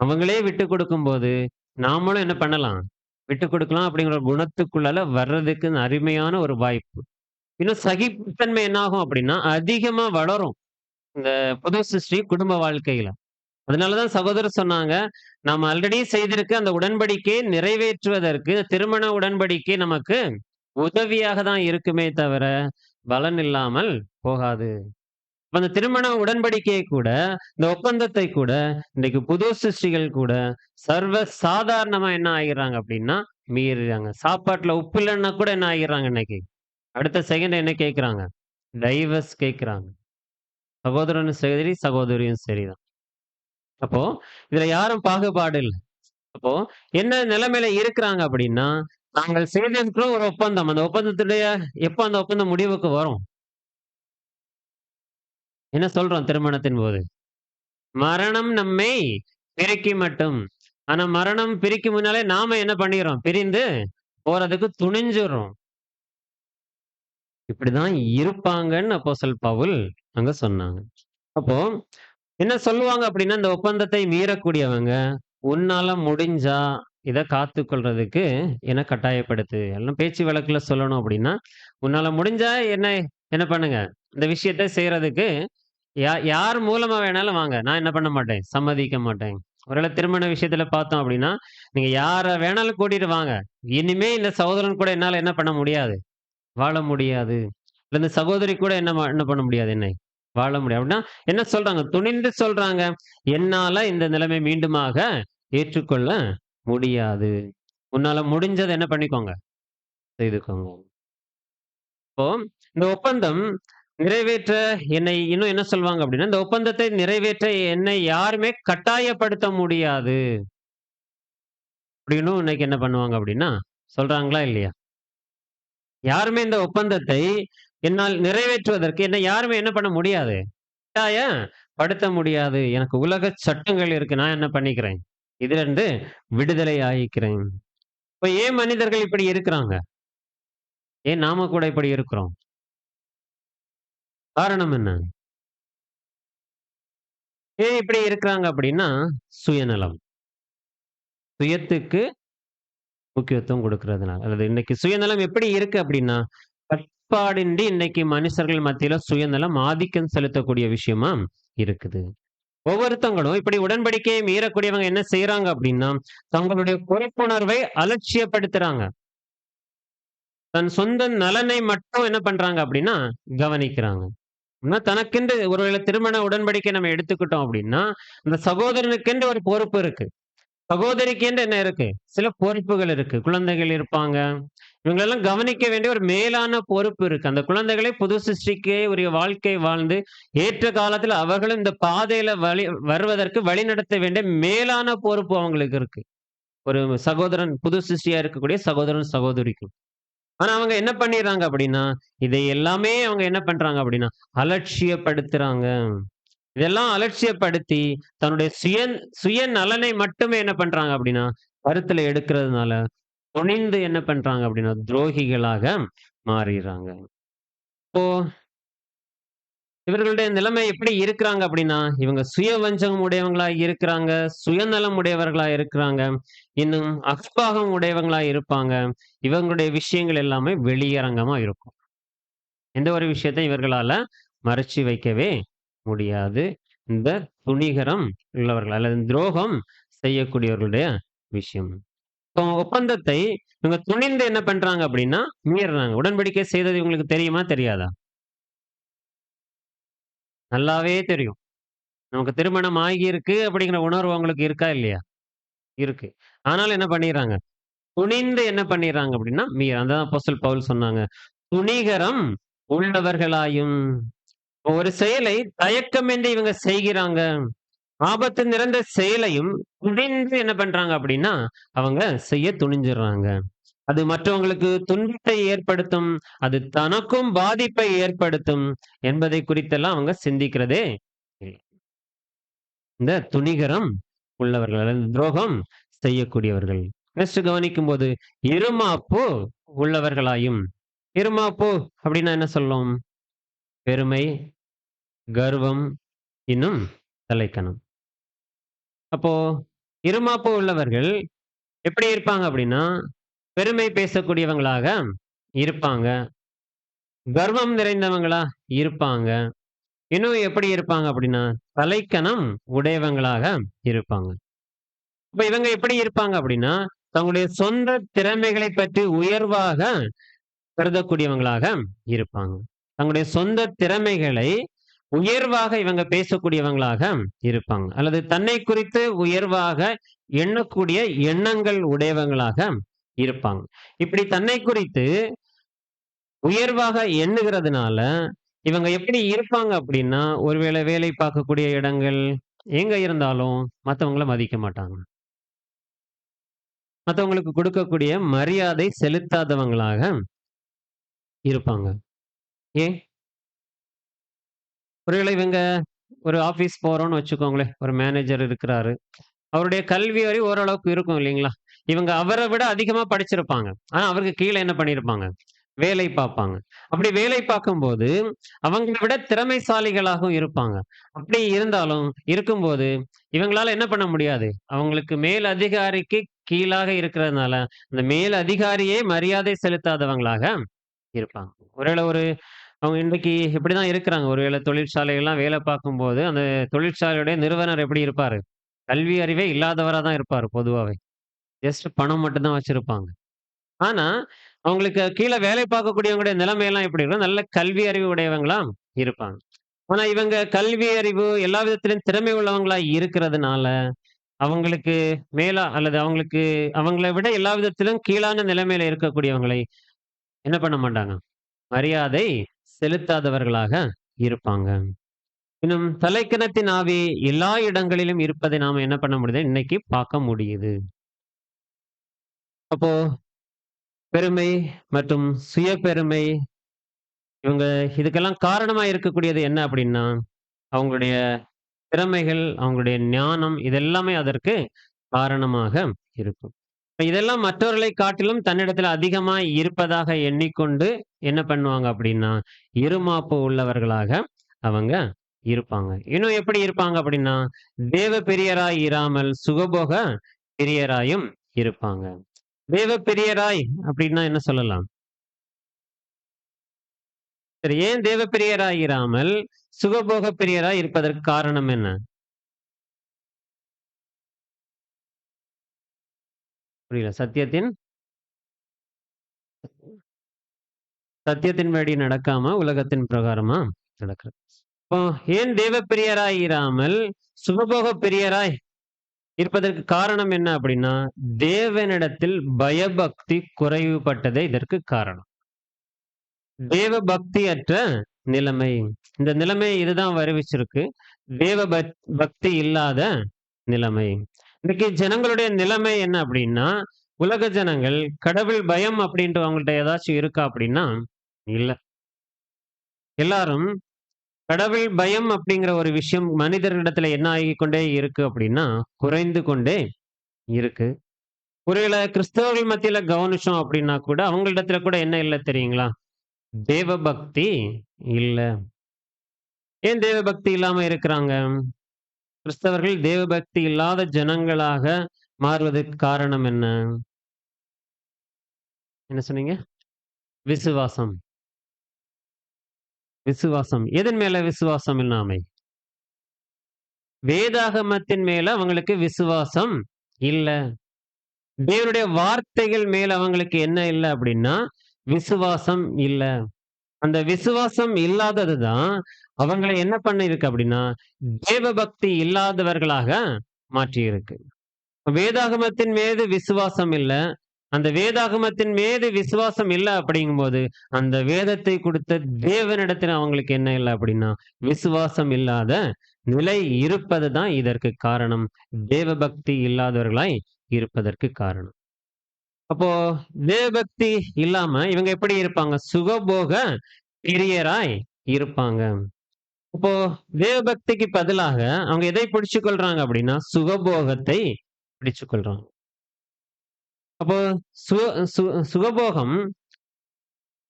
அவங்களே விட்டுக் கொடுக்கும்போது, நாமளும் என்ன பண்ணலாம்? விட்டுக் கொடுக்கலாம் அப்படிங்கிற ஒரு குணத்துக்குள்ளால வர்றதுக்கு அருமையான ஒரு வாய்ப்பு. இன்னும் சகிப்புத்தன்மை என்ன ஆகும் அப்படின்னா, அதிகமா வளரும். இந்த புது சிருஷ்டி குடும்ப வாழ்க்கையில. அதனால தான் சகோதரர் சொன்னாங்க, நாம் ஆல்ரெடி செய்திருக்க அந்த உடன்படிக்கையை நிறைவேற்றுவதற்கு, திருமண உடன்படிக்கை நமக்கு உதவியாக தான் இருக்குமே தவிர, பலன் இல்லாமல் போகாது. அப்ப அந்த திருமண உடன்படிக்கையை கூட, இந்த ஒப்பந்தத்தை கூட, இன்னைக்கு புது சிருஷ்டிகள் கூட சர்வ சாதாரணமா என்ன ஆகிறாங்க அப்படின்னா, மீறுறாங்க. சாப்பாட்டுல உப்பு இல்லன்னா கூட என்ன ஆகிறாங்க இன்னைக்கு? அடுத்த செகண்ட் என்ன கேட்கிறாங்க? டைவர்ஸ் கேட்கிறாங்க. சகோதரனும் சரி, சகோதரியும் சரிதான். அப்போ இதுல யாரும் பாகுபாடு இல்ல. அப்போ என்ன நிலைமையில இருக்கிறாங்க அப்படின்னா, நாங்கள் செய்திருக்கிற ஒரு ஒப்பந்தம். அந்த ஒப்பந்தத்துடைய எப்ப அந்த ஒப்பந்தம் முடிவுக்கு வரும்? என்ன சொல்றோம் திருமணத்தின் போது? மரணம் நம்மை பிரிக்க மட்டும். ஆனா மரணம் பிரிக்கும் முன்னாலே நாம என்ன பண்ணிர்றோம்? பிரிந்து போறதுக்கு துணிஞ்சுர்றோம். இப்படிதான் இருப்பாங்கன்னு அப்போஸ்தலன் பவுல் அங்க சொன்னாங்க. அப்போ என்ன சொல்லுவாங்க அப்படின்னா, இந்த ஒப்பந்தத்தை மீறக்கூடியவங்க, உன்னால முடிஞ்சா இத காத்துக்கொள்றதுக்கு என்ன கட்டாயப்படுத்து. எல்லாம் பேச்சு வழக்குல சொல்லணும் அப்படின்னா, உன்னால முடிஞ்சா என்ன என்ன பண்ணுங்க? இந்த விஷயத்த செய்றதுக்கு யார் மூலமா வேணாலும் வாங்க. நான் என்ன பண்ண மாட்டேன், சம்மதிக்க மாட்டேன். ஒருவேளை திருமண விஷயத்துல பார்த்தோம் அப்படின்னா, நீங்க யார வேணாலும் கூட்டிட்டு வாங்க. இனிமே இந்த சகோதரன் கூட என்னால என்ன பண்ண முடியாது? வாழ முடியாது. இல்ல இந்த சகோதரி கூட என்ன பண்ண முடியாது என்னை? வாழ முடியாது. அப்படின்னா என்ன சொல்றாங்க? துணிந்து சொல்றாங்க. என்னால இந்த நிலைமை மீண்டுமாக ஏற்றுக்கொள்ள முடியாது. உன்னால முடிஞ்சத என்ன பண்ணிக்கோங்க? செய்துக்கோங்க. இப்போ இந்த ஒப்பந்தம் நிறைவேற்ற என்னை இன்னும் என்ன சொல்வாங்க அப்படின்னா, இந்த ஒப்பந்தத்தை நிறைவேற்ற என்னை யாருமே கட்டாயப்படுத்த முடியாது. அப்படின்னும் இன்னைக்கு என்ன பண்ணுவாங்க அப்படின்னா, சொல்றாங்களா இல்லையா? யாருமே இந்த ஒப்பந்தத்தை என்னால் நிறைவேற்றுவதற்கு என்னை யாருமே என்ன பண்ண முடியாது. கட்டாயப்படுத்த முடியாது. எனக்கு உலக சட்டங்கள் இருக்கு. நான் என்ன பண்ணிக்கிறேன்? இதிலிருந்து விடுதலை ஆயிக்கிறேன். இப்ப ஏன் மனிதர்கள் இப்படி இருக்கிறாங்க? ஏன் நாம கூட இப்படி இருக்கிறோம்? காரணம் என்ன? ஏன் இப்படி இருக்கிறாங்க அப்படின்னா, சுயநலம். சுயத்துக்கு முக்கியத்துவம் கொடுக்கிறதுனால. அல்லது இன்னைக்கு சுயநலம் எப்படி இருக்கு அப்படின்னா, கட்டுப்பாடின்றி இன்னைக்கு மனுஷர்கள் மத்தியில சுயநலம் ஆதிக்கம் செலுத்தக்கூடிய விஷயமா இருக்குது. ஒவ்வொருத்தங்களும் இப்படி உடன்படிக்கையை மீறக்கூடியவங்க என்ன செய்றாங்க அப்படின்னா, தங்களுடைய பொறுப்புணர்வை அலட்சியப்படுத்துறாங்க. தன் சொந்த நலனை மட்டும் என்ன பண்றாங்க அப்படின்னா, கவனிக்கிறாங்க. ஆனா தனக்கென்று ஒருவேளை திருமண உடன்படிக்கை நம்ம எடுத்துக்கிட்டோம் அப்படின்னா, அந்த சகோதரனுக்கென்று ஒரு பொறுப்பு இருக்கு. சகோதரிக்கென்று என்ன இருக்கு? சில பொறுப்புகள் இருக்கு. குழந்தைகள் இருப்பாங்க. இவங்களெல்லாம் கவனிக்க வேண்டிய ஒரு மேலான பொறுப்பு இருக்கு. அந்த குழந்தைகளை புது சிருஷ்டிக்கு உரிய வாழ்க்கை வாழ்ந்து, ஏற்ற காலத்துல அவர்களும் இந்த பாதையில வருவதற்கு வழிநடத்த வேண்டிய மேலான பொறுப்பு அவங்களுக்கு இருக்கு. ஒரு சகோதரன் புது சிருஷ்டியா இருக்கக்கூடிய சகோதரன், சகோதரிக்கு. ஆனா அவங்க என்ன பண்ணிடுறாங்க அப்படின்னா, இதை எல்லாமே அவங்க என்ன பண்றாங்க அப்படின்னா, அலட்சியப்படுத்துறாங்க. இதெல்லாம் அலட்சியப்படுத்தி, தன்னுடைய சுய நலனை மட்டுமே என்ன பண்றாங்க அப்படின்னா, கருத்துல எடுக்கிறதுனால, துணிந்து என்ன பண்றாங்க அப்படின்னா, துரோகிகளாக மாறிர்றாங்க. இப்போ இவர்களுடைய நிலைமை எப்படி இருக்கிறாங்க அப்படின்னா, இவங்க சுய வஞ்சகம் உடையவங்களா இருக்கிறாங்க, சுயநலம் உடையவர்களா இருக்கிறாங்க, இன்னும் அகம்பாகம் உடையவங்களா இருப்பாங்க. இவங்களுடைய விஷயங்கள் எல்லாமே வெளியரங்கமா இருக்கும். எந்த ஒரு விஷயத்தையும் இவர்களால மறைச்சு வைக்கவே முடியாது. இந்த துணிகரம் உள்ளவர்கள் அல்லது துரோகம் செய்யக்கூடியவர்களுடைய விஷயம். இப்போ ஒப்பந்தத்தை இவங்க துணிந்து என்ன பண்றாங்க அப்படின்னா, மீறுறாங்க. உடன்படிக்கை செய்தது இவங்களுக்கு தெரியுமா? தெரியாதா? நல்லாவே தெரியும். நமக்கு திருமணம் ஆகியிருக்கு அப்படிங்கிற உணர்வு அவங்களுக்கு இருக்கா? இல்லையா? இருக்கு. ஆனாலும் என்ன பண்ணிர்றாங்க? துணிந்து என்ன பண்ணிர்றாங்க அப்படின்னா, அதான் அப்போஸ்தலன் பவுல் சொன்னாங்க. துணிகரம் உள்ளவர்களாயும் ஒரு செயலை தயக்கமின்றி இவங்க செய்கிறாங்க. ஆபத்து நிறைந்த செயலையும் துணிந்து என்ன பண்றாங்க அப்படின்னா, அவங்க செய்ய துணிஞ்சிடுறாங்க. அது மற்றவங்களுக்கு துன்பத்தை ஏற்படுத்தும். அது தனக்கும் பாதிப்பை ஏற்படுத்தும் என்பதை குறித்தெல்லாம் அவங்க சிந்திக்கிறதே இல்லை. இந்த துணிகரம் உள்ளவர்கள் அல்லது துரோகம் செய்யக்கூடியவர்கள். நெக்ஸ்ட் கவனிக்கும்போது இருமாப்பு உள்ளவர்களாயும். இருமாப்பு அப்படின்னா என்ன சொல்லும்? பெருமை, கர்வம், இன்னும் தலைக்கனம். அப்போ இருமாப்பு உள்ளவர்கள் எப்படி இருப்பாங்க அப்படின்னா, பெருமை பேசக்கூடியவங்களாக இருப்பாங்க. கர்வம் நிறைந்தவங்களா இருப்பாங்க. இன்னும் எப்படி இருப்பாங்க அப்படின்னா, தலைக்கனம் உடையவங்களாக இருப்பாங்க. இப்ப இவங்க எப்படி இருப்பாங்க அப்படின்னா, தங்களுடைய சொந்த திறமைகளை பற்றி உயர்வாக கருதக்கூடியவங்களாக இருப்பாங்க. தங்களுடைய சொந்த திறமைகளை உயர்வாக இவங்க பேசக்கூடியவங்களாக இருப்பாங்க. அல்லது தன்னை குறித்து உயர்வாக எண்ணக்கூடிய எண்ணங்கள் உடையவங்களாக இருப்பாங்க. இப்படி தன்னை குறித்து உயர்வாக எண்ணுகிறதுனால, இவங்க எப்படி இருப்பாங்க அப்படின்னா, ஒருவேளை வேலை பார்க்கக்கூடிய இடங்கள் எங்க இருந்தாலும் மத்தவங்கள மதிக்க மாட்டாங்க. மத்தவங்களுக்கு கொடுக்கக்கூடிய மரியாதை செலுத்தாதவங்களாக இருப்பாங்க. ஏன்? ஒருவேளை இவங்க ஒரு ஆபீஸ் போறோம்னு வச்சுக்கோங்களேன். ஒரு மேனேஜர் இருக்கிறாரு. அவருடைய கல்வி அறிவு ஓரளவுக்கு இருக்கும் இல்லைங்களா? இவங்க அவர விட அதிகமா படிச்சிருப்பாங்க. ஆனா அவருக்கு கீழ என்ன பண்ணியிருப்பாங்க? வேலை பார்ப்பாங்க. அப்படி வேலை பார்க்கும்போது, அவங்கள விட திறமைசாலிகளாகவும் இருப்பாங்க. அப்படி இருந்தாலும் இருக்கும்போது, இவங்களால என்ன பண்ண முடியாது? அவங்களுக்கு மேல் அதிகாரிக்கு கீழாக இருக்கிறதுனால, அந்த மேல் அதிகாரியே மரியாதை செலுத்தாதவங்களாக இருப்பாங்க. ஒருவேளை அவங்க இன்றைக்கு இப்படிதான் இருக்கிறாங்க. ஒருவேளை தொழிற்சாலைகள்லாம் வேலை பார்க்கும்போது, அந்த தொழிற்சாலையுடைய நிறுவனர் எப்படி இருப்பாரு? கல்வி அறிவே இல்லாதவரா தான் இருப்பாரு பொதுவாவே. ஜஸ்ட் பணம் மட்டும் தான் வச்சிருப்பாங்க. ஆனா, அவங்களுக்கு கீழ வேலை பார்க்கக்கூடியவங்களுடைய நிலைமையெல்லாம் எப்படி இருக்கும்? நல்ல கல்வி அறிவு உடையவங்களா இருப்பாங்க. ஆனா, இவங்க கல்வி அறிவு எல்லா விதத்திலும் திறமை உள்ளவங்களா இருக்கிறதுனால, அவங்களுக்கு மேலா அல்லது அவங்கள விட எல்லா விதத்திலும் கீழான நிலைமையில இருக்கக்கூடியவங்களை என்ன பண்ண மாட்டாங்க? மரியாதை செலுத்தாதவர்களாக இருப்பாங்க. இன்னும் தலைக்கணத்தின் ஆவி எல்லா இடங்களிலும் இருப்பதை நாம என்ன பண்ண முடியுது? இன்னைக்கு பார்க்க முடியுது. அப்போ பெருமை மற்றும் சுய பெருமை இவங்க இதுக்கெல்லாம் காரணமா இருக்கக்கூடியது என்ன அப்படின்னா, அவங்களுடைய திறமைகள், அவங்களுடைய ஞானம் இதெல்லாமே அதற்கு காரணமாக இருக்கும். இப்ப இதெல்லாம் மற்றவர்களை காட்டிலும் தன்னிடத்துல அதிகமா இருப்பதாக எண்ணிக்கொண்டு என்ன பண்ணுவாங்க அப்படின்னா, இருமாப்பு உள்ளவர்களாக அவங்க இருப்பாங்க. இன்னும் எப்படி இருப்பாங்க அப்படின்னா, தேவ பிரியராய் இராமல் சுகபோக பிரியராயும் இருப்பாங்க. தேவ பிரியராய் அப்படின்னா என்ன சொல்லலாம்? சரி, ஏன் தேவ பிரியராய் இராமல் சுகபோக பிரியராய் இருப்பதற்கு காரணம் என்ன? புரியல. சத்தியத்தின்படி நடக்காம உலகத்தின் பிரகாரமா நடக்கிறது. இப்போ ஏன் தேவ பிரியராய் இராமல் சுகபோக பிரியராய் இருப்பதற்கு காரணம் என்ன அப்படின்னா, தேவனிடத்தில் பயபக்தி குறைவுபட்டதே இதற்கு காரணம். தேவ பக்தியற்ற நிலைமை. இந்த நிலைமை இதுதான் வருவிச்சிருக்கு. தேவ பக்தி இல்லாத நிலைமை. இன்னைக்கு ஜனங்களுடைய நிலைமை என்ன அப்படின்னா, உலக ஜனங்கள் கடவுள் பயம் அப்படின்ட்டு அவங்கள்ட்ட ஏதாச்சும் இருக்கா அப்படின்னா, இல்ல. எல்லாரும் கடவுள் பயம் அப்படிங்கிற ஒரு விஷயம் மனிதர்களிடத்துல என்ன ஆகிக் கொண்டே இருக்கு அப்படின்னா, குறைந்து கொண்டே இருக்கு. ஒருவேளை கிறிஸ்தவர்கள் மத்தியில கவனிச்சோம் அப்படின்னா கூட, அவங்களிடத்துல கூட என்ன இல்ல தெரியுங்களா? தேவ பக்தி இல்ல. ஏன் தேவ பக்தி இல்லாம இருக்கிறாங்க? கிறிஸ்தவர்கள் தேவ பக்தி இல்லாத ஜனங்களாக மாறுவதற்கு காரணம் என்ன? என்ன சொன்னீங்க? விசுவாசம். விசுவாசம். எதன் மேல விசுவாசம் இல்லாமை? வேதாகமத்தின் மேல அவங்களுக்கு விசுவாசம் இல்ல. தேவனுடைய வார்த்தைகள் மேல அவங்களுக்கு என்ன இல்ல அப்படின்னா, விசுவாசம் இல்ல. அந்த விசுவாசம் இல்லாததுதான் அவங்களை என்ன பண்ணிருக்கு அப்படின்னா, தேவ பக்தி இல்லாதவர்களாக மாற்றியிருக்கு. வேதாகமத்தின் மீது விசுவாசம் இல்ல. அந்த வேதாகமத்தின் மீது விசுவாசம் இல்ல அப்படிங்கும்போது, அந்த வேதத்தை கொடுத்த தேவனிடத்தில் அவங்களுக்கு என்ன இல்ல அப்படின்னா, விசுவாசம் இல்லாத நிலை இருப்பதுதான் இதற்கு காரணம். தேவ பக்தி இல்லாதவர்களாய் இருப்பதற்கு காரணம். அப்போ தேவபக்தி இல்லாம இவங்க எப்படி இருப்பாங்க? சுகபோக பிரியராய் இருப்பாங்க. அப்போ தேவபக்திக்கு பதிலாக அவங்க எதை பிடிச்சுக் கொள்றாங்க அப்படின்னா, சுகபோகத்தை பிடிச்சுக் கொள்றாங்க. அப்போ சுகபோகம்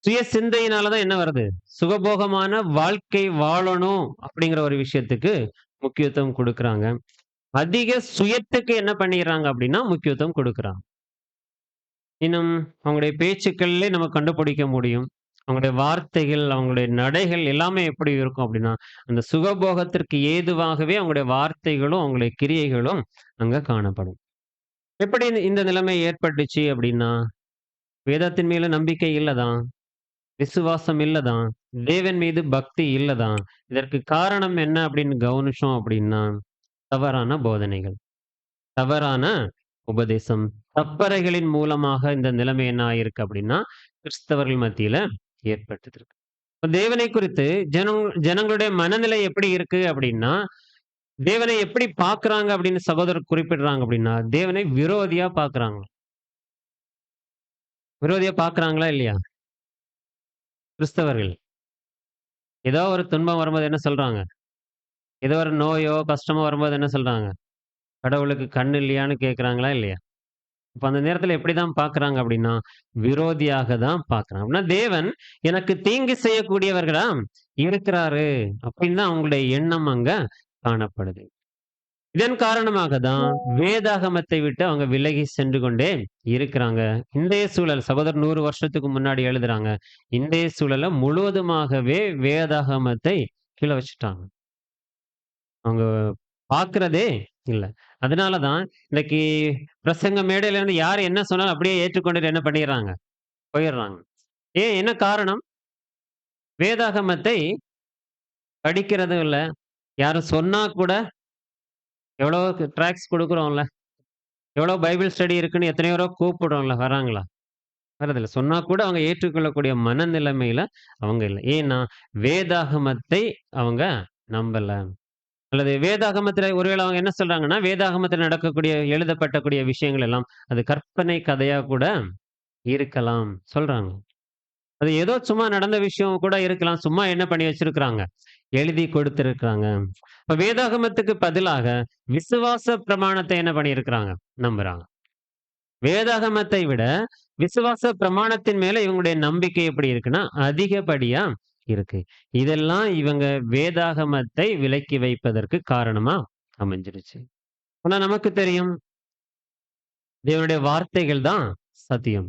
சுய சிந்தையினாலதான் என்ன வருது? சுகபோகமான வாழ்க்கை வாழணும் அப்படிங்கிற ஒரு விஷயத்துக்கு முக்கியத்துவம் கொடுக்கறாங்க. அதிக சுயத்துக்கு என்ன பண்ணிடுறாங்க அப்படின்னா முக்கியத்துவம் கொடுக்கறாங்க. இன்னும் அவங்களுடைய பேச்சுக்கள்லே நம்ம கண்டுபிடிக்க முடியும். அவங்களுடைய வார்த்தைகள், அவங்களுடைய நடைகள் எல்லாமே எப்படி இருக்கும் அப்படின்னா, அந்த சுகபோகத்திற்கு ஏதுவாகவே அவங்களுடைய வார்த்தைகளும், அவங்களுடைய கிரியைகளும் அங்க காணப்படும். எப்படி இந்த நிலைமை ஏற்பட்டுச்சு அப்படின்னா, வேதத்தின் மேல நம்பிக்கை இல்லதான், விசுவாசம் இல்லதான், தேவன் மீது பக்தி இல்லதான். இதற்கு காரணம் என்ன அப்படின்னு கவனிச்சோம் அப்படின்னா, தவறான போதனைகள், தவறான உபதேசம், தப்பறைகளின் மூலமாக இந்த நிலைமை என்ன ஆயிருக்கு அப்படின்னா, கிறிஸ்தவர்கள் மத்தியில ஏற்பட்டிருக்கு. தேவனை குறித்து ஜனங்களுடைய மனநிலை எப்படி இருக்கு அப்படின்னா, தேவனை எப்படி பார்க்கறாங்க அப்படின்னு சகோதரர் குறிப்பிடுறாங்க அப்படின்னா, தேவனை விரோதியா பார்க்கறாங்க. விரோதியா பார்க்கறாங்களா இல்லையா? கிறிஸ்தவர்கள் ஏதோ ஒரு துன்பம் வரும்போது என்ன சொல்றாங்க? ஏதோ ஒரு நோயோ, கஷ்டமோ வரும்போது என்ன சொல்றாங்க? கடவுளுக்கு கண் இல்லையான்னு கேட்கறாங்களா இல்லையா? அப்ப அந்த நேரத்துல எப்படிதான் பார்க்கறாங்க அப்படின்னா, விரோதியாக தான் பார்க்கறாங்க. அப்படின்னா தேவன் எனக்கு தீங்கு செய்யக்கூடியவர்களா இருக்கிறாரு அப்படின்னு தான் அவங்களுடைய எண்ணம் அங்க காணப்படுது. இதன் காரணமாக தான் வேதாகமத்தை விட்டு அவங்க விலகி சென்று கொண்டே இருக்கிறாங்க. இன்றைய சூழல் சகோதரர் 100 வருஷத்துக்கு முன்னாடி எழுதுறாங்க. இன்றைய சூழல முழுவதுமாகவே வேதாகமத்தை கீழ வச்சுட்டாங்க. அவங்க பார்க்கிறதே இல்ல. அதனாலதான் இன்னைக்கு பிரசங்க மேடையில இருந்து யார் என்ன சொன்னாலும் அப்படியே ஏற்றுக்கொண்டு என்ன பண்ணிடுறாங்க? போயிடுறாங்க. ஏன் என்ன காரணம்? வேதாகமத்தை படிக்கிறதும் இல்ல. யாரும் சொன்னா கூட எவ்வளோ ட்ராக்ஸ் குடுக்குறோம்ல. எவ்வளோ பைபிள் ஸ்டடி இருக்குன்னு எத்தனையோ பேர கூப்பிடுறோம்ல. வராங்களா? வரதில்ல. சொன்னா கூட அவங்க ஏற்றுக்கொள்ளக்கூடிய மனநிலைமையில அவங்க இல்ல. ஏன்னா, வேதாகமத்தை அவங்க நம்பல. அல்லது வேதாகமத்தில ஒருவேளை அவங்க என்ன சொல்றாங்கன்னா, வேதாகமத்தில நடக்கக்கூடிய எழுதப்படக்கூடிய விஷயங்கள் எல்லாம், அது கற்பனை கதையா கூட இருக்கலாம் சொல்றாங்க. அது ஏதோ சும்மா நடந்த விஷயம் கூட இருக்கலாம். சும்மா என்ன பண்ணி வச்சிருக்கிறாங்க, எழுதி கொடுத்திருக்கிறாங்க. இப்ப வேதாகமத்துக்கு பதிலாக விசுவாச பிரமாணத்தை என்ன பண்ணியிருக்கிறாங்க, நம்புறாங்க. வேதாகமத்தை விட விசுவாச பிரமாணத்தின் மேல இவங்களுடைய நம்பிக்கை எப்படி இருக்குன்னா, அதிகப்படியா இருக்கு. இதெல்லாம் இவங்க வேதாகமத்தை விலக்கி வைப்பதற்கு காரணமா அமைஞ்சிருச்சு. ஆனா நமக்கு தெரியும், தேவனுடைய வார்த்தைகள் தான் சத்தியம்.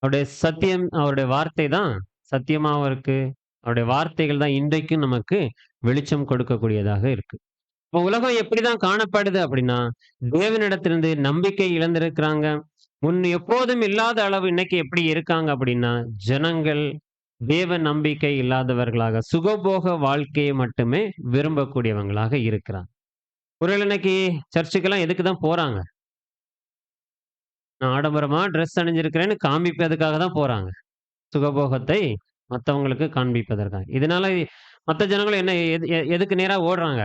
அவருடைய சத்தியம், அவருடைய வார்த்தை தான் சத்தியமாவும் இருக்கு. அவருடைய வார்த்தைகள் தான் இன்றைக்கும் நமக்கு வெளிச்சம் கொடுக்கக்கூடியதாக இருக்கு. இப்ப உலகம் எப்படிதான் காணப்படுது அப்படின்னா, தேவனிடத்திலிருந்து நம்பிக்கை இழந்திருக்கிறாங்க. முன் எப்போதும் இல்லாத அளவு இன்னைக்கு எப்படி இருக்காங்க அப்படின்னா, ஜனங்கள் தேவ நம்பிக்கை இல்லாதவர்களாக, சுகபோக வாழ்க்கையை மட்டுமே விரும்பக்கூடியவங்களாக இருக்கிறாங்க. ஒருவேளை இன்னைக்கு சர்ச்சுக்கெல்லாம் எதுக்கு தான் போறாங்க? நான் ஆடம்பரமா ட்ரெஸ் அணிஞ்சிருக்கிறேன்னு காண்பிப்பதற்காக தான் போறாங்க. சுகபோகத்தை மத்தவங்களுக்கு காண்பிப்பதற்காக. இதனால மத்த ஜனங்களும் என்ன எதுக்கு நேரா ஓடுறாங்க?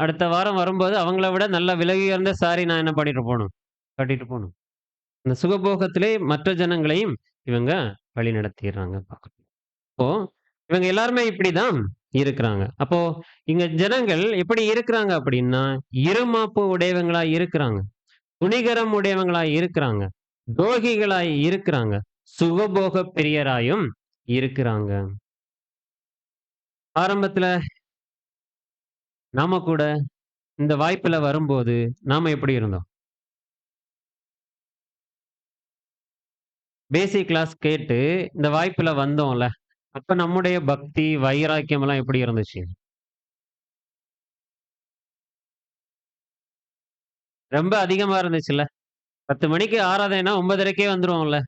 அடுத்த வாரம் வரும்போது அவங்கள விட நல்ல விலை உயர்ந்த சாரி நான் என்ன பண்ணிட்டு போணும்? கட்டிட்டு போணும். இந்த சுகபோகத்திலே மற்ற ஜனங்களையும் இவங்க வழிநடத்திர்றாங்க பார்க்கிறோம். அப்போ இவங்க எல்லாருமே இப்படிதான் இருக்கிறாங்க. அப்போ இங்க ஜனங்கள் எப்படி இருக்கிறாங்க அப்படின்னா, இருமாப்பு உடையவங்களா இருக்கிறாங்க. துணிகரம் உடையவங்களா இருக்கிறாங்க. துரோகிகளாய் இருக்கிறாங்க. சுகபோக பிரியராயும் இருக்கிறாங்க. ஆரம்பத்துல நாம கூட இந்த வாய்ப்புல வரும்போது நாம எப்படி இருந்தோம்? பேசிக் கிளாஸ் கேட்டு இந்த வாய்ப்புல வந்தோம்ல. அப்ப நம்முடைய பக்தி, வைராக்கியம் எல்லாம் எப்படி இருந்துச்சு? ரொம்ப அதிகமா இருந்துச்சுல்ல. 10 மணிக்கு ஆராதனைனா 9:30க்கே வந்துருவோம்ல.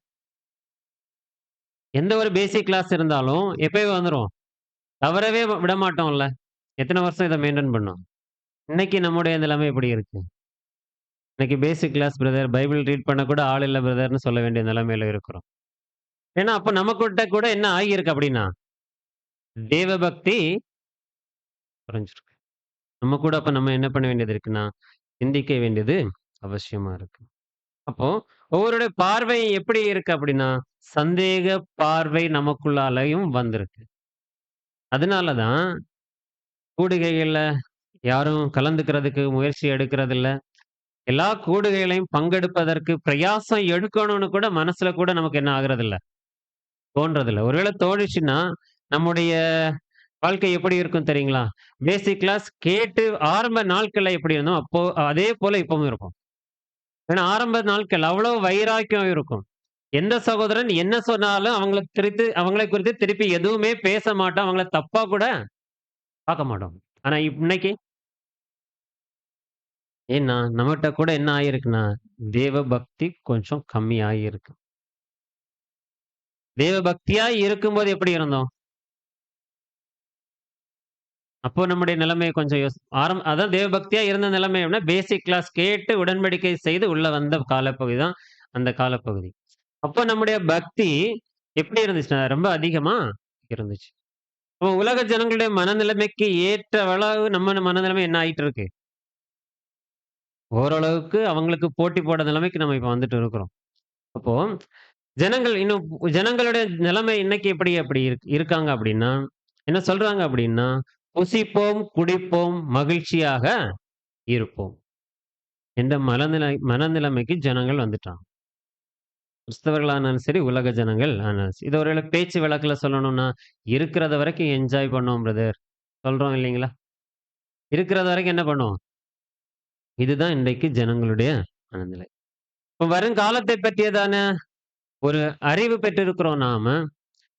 எந்த ஒரு பேசிக் கிளாஸ் இருந்தாலும் எப்பவே வந்துருவோம். தவறவே விடமாட்டோம்ல. எத்தன வருஷம் இத மெயின்டெயின் பண்ணோம். இன்னைக்கு நம்முடைய நிலைமை எப்படி இருக்கு? இன்னைக்கு basic class brother, Bible read பண்ண கூட ஆள் இல்ல பிரதர்ன்னு சொல்ல வேண்டிய நிலைமையில இருக்கிறோம். ஏன்னா, அப்ப நமக்கிட்ட கூட என்ன ஆகியிருக்கு அப்படின்னா, தேவபக்தி குறைஞ்சிருக்கு. நம்ம கூட அப்ப நம்ம என்ன பண்ண வேண்டியது இருக்குன்னா, சிந்திக்க வேண்டியது அவசியமா இருக்கு. அப்போ ஒவ்வொருடைய பார்வை எப்படி இருக்கு அப்படின்னா, சந்தேக பார்வை நமக்குள்ளாலயும் வந்திருக்கு. அதனால தான் கூடுகைகள்ல யாரும் கலந்துக்கிறதுக்கு முயற்சி எடுக்கிறதில்ல. எல்லா கூடுகைகளையும் பங்கெடுப்பதற்கு பிரயாசம் எடுக்கணும்னு கூட மனசுல கூட நமக்கு என்ன ஆகுறதில்ல, தோன்றதில்ல. ஒருவேளை தோணுச்சுன்னா, நம்முடைய வாழ்க்கை எப்படி இருக்கும் தெரியுங்களா? பேசிக் கிளாஸ் கேட்டு ஆரம்ப நாட்கள்ல எப்படி இருந்தோம், அப்போ அதே போல இப்பவும் இருக்கும். ஏன்னா ஆரம்ப நாட்கள் அவ்வளவு வைராக்கியம் இருக்கும். எந்த சகோதரன் என்ன சொன்னாலும் அவங்களை குறித்து திருப்பி எதுவுமே பேச மாட்டோம். அவங்கள தப்பா கூட பார்க்க மாட்டோம். ஆனா இன்னைக்கு ஏன்னா நம்மட்ட கூட என்ன ஆயிருக்குன்னா, தேவ பக்தி கொஞ்சம் கம்மி ஆகியிருக்கு. தேவ பக்தியா இருக்கும்போது எப்படி இருந்தோம்? அப்போ நம்முடைய நிலைமைய கொஞ்சம் அதான் தேவ பக்தியா இருந்த நிலைமை அப்படின்னா, பேசிக் கிளாஸ் கேட்டு உடன்படிக்கை செய்து உள்ள வந்த காலப்பகுதி தான் அந்த காலப்பகுதி. அப்போ நம்முடைய பக்தி எப்படி இருந்துச்சுன்னா, ரொம்ப அதிகமா இருந்துச்சு. அப்போ உலக ஜனங்களுடைய மனநிலைமைக்கு ஏற்ற அளவு நம்ம மனநிலைமை என்ன ஆயிட்டு இருக்கு? ஓரளவுக்கு அவங்களுக்கு போட்டி போட நிலைமைக்கு நம்ம இப்ப வந்துட்டு இருக்கிறோம். அப்போ ஜனங்களுடைய நிலைமை இன்னைக்கு எப்படி இருக்காங்க அப்படின்னா, என்ன சொல்றாங்க அப்படின்னா, "புசிப்போம், குடிப்போம், மகிழ்ச்சியாக இருப்போம்" என்ற மனநிலைமைக்கு ஜனங்கள் வந்துட்டாங்க. கிறிஸ்தவர்களானாலும் சரி, உலக ஜனங்கள் ஆனாலும் சரி. இத ஒருவேளை பேச்சு வழக்குல சொல்லணும்னா, இருக்கிறத வரைக்கும் என்ஜாய் பண்ணுவோம் பிரதர். சொல்றோம் இல்லைங்களா? இருக்கிறது வரைக்கும் என்ன பண்ணுவோம்? இதுதான் இன்றைக்கு ஜனங்களுடைய மனநிலை. இப்ப வருங்காலத்தை பற்றியதான ஒரு அறிவு பெற்றிருக்கிறோம் நாம.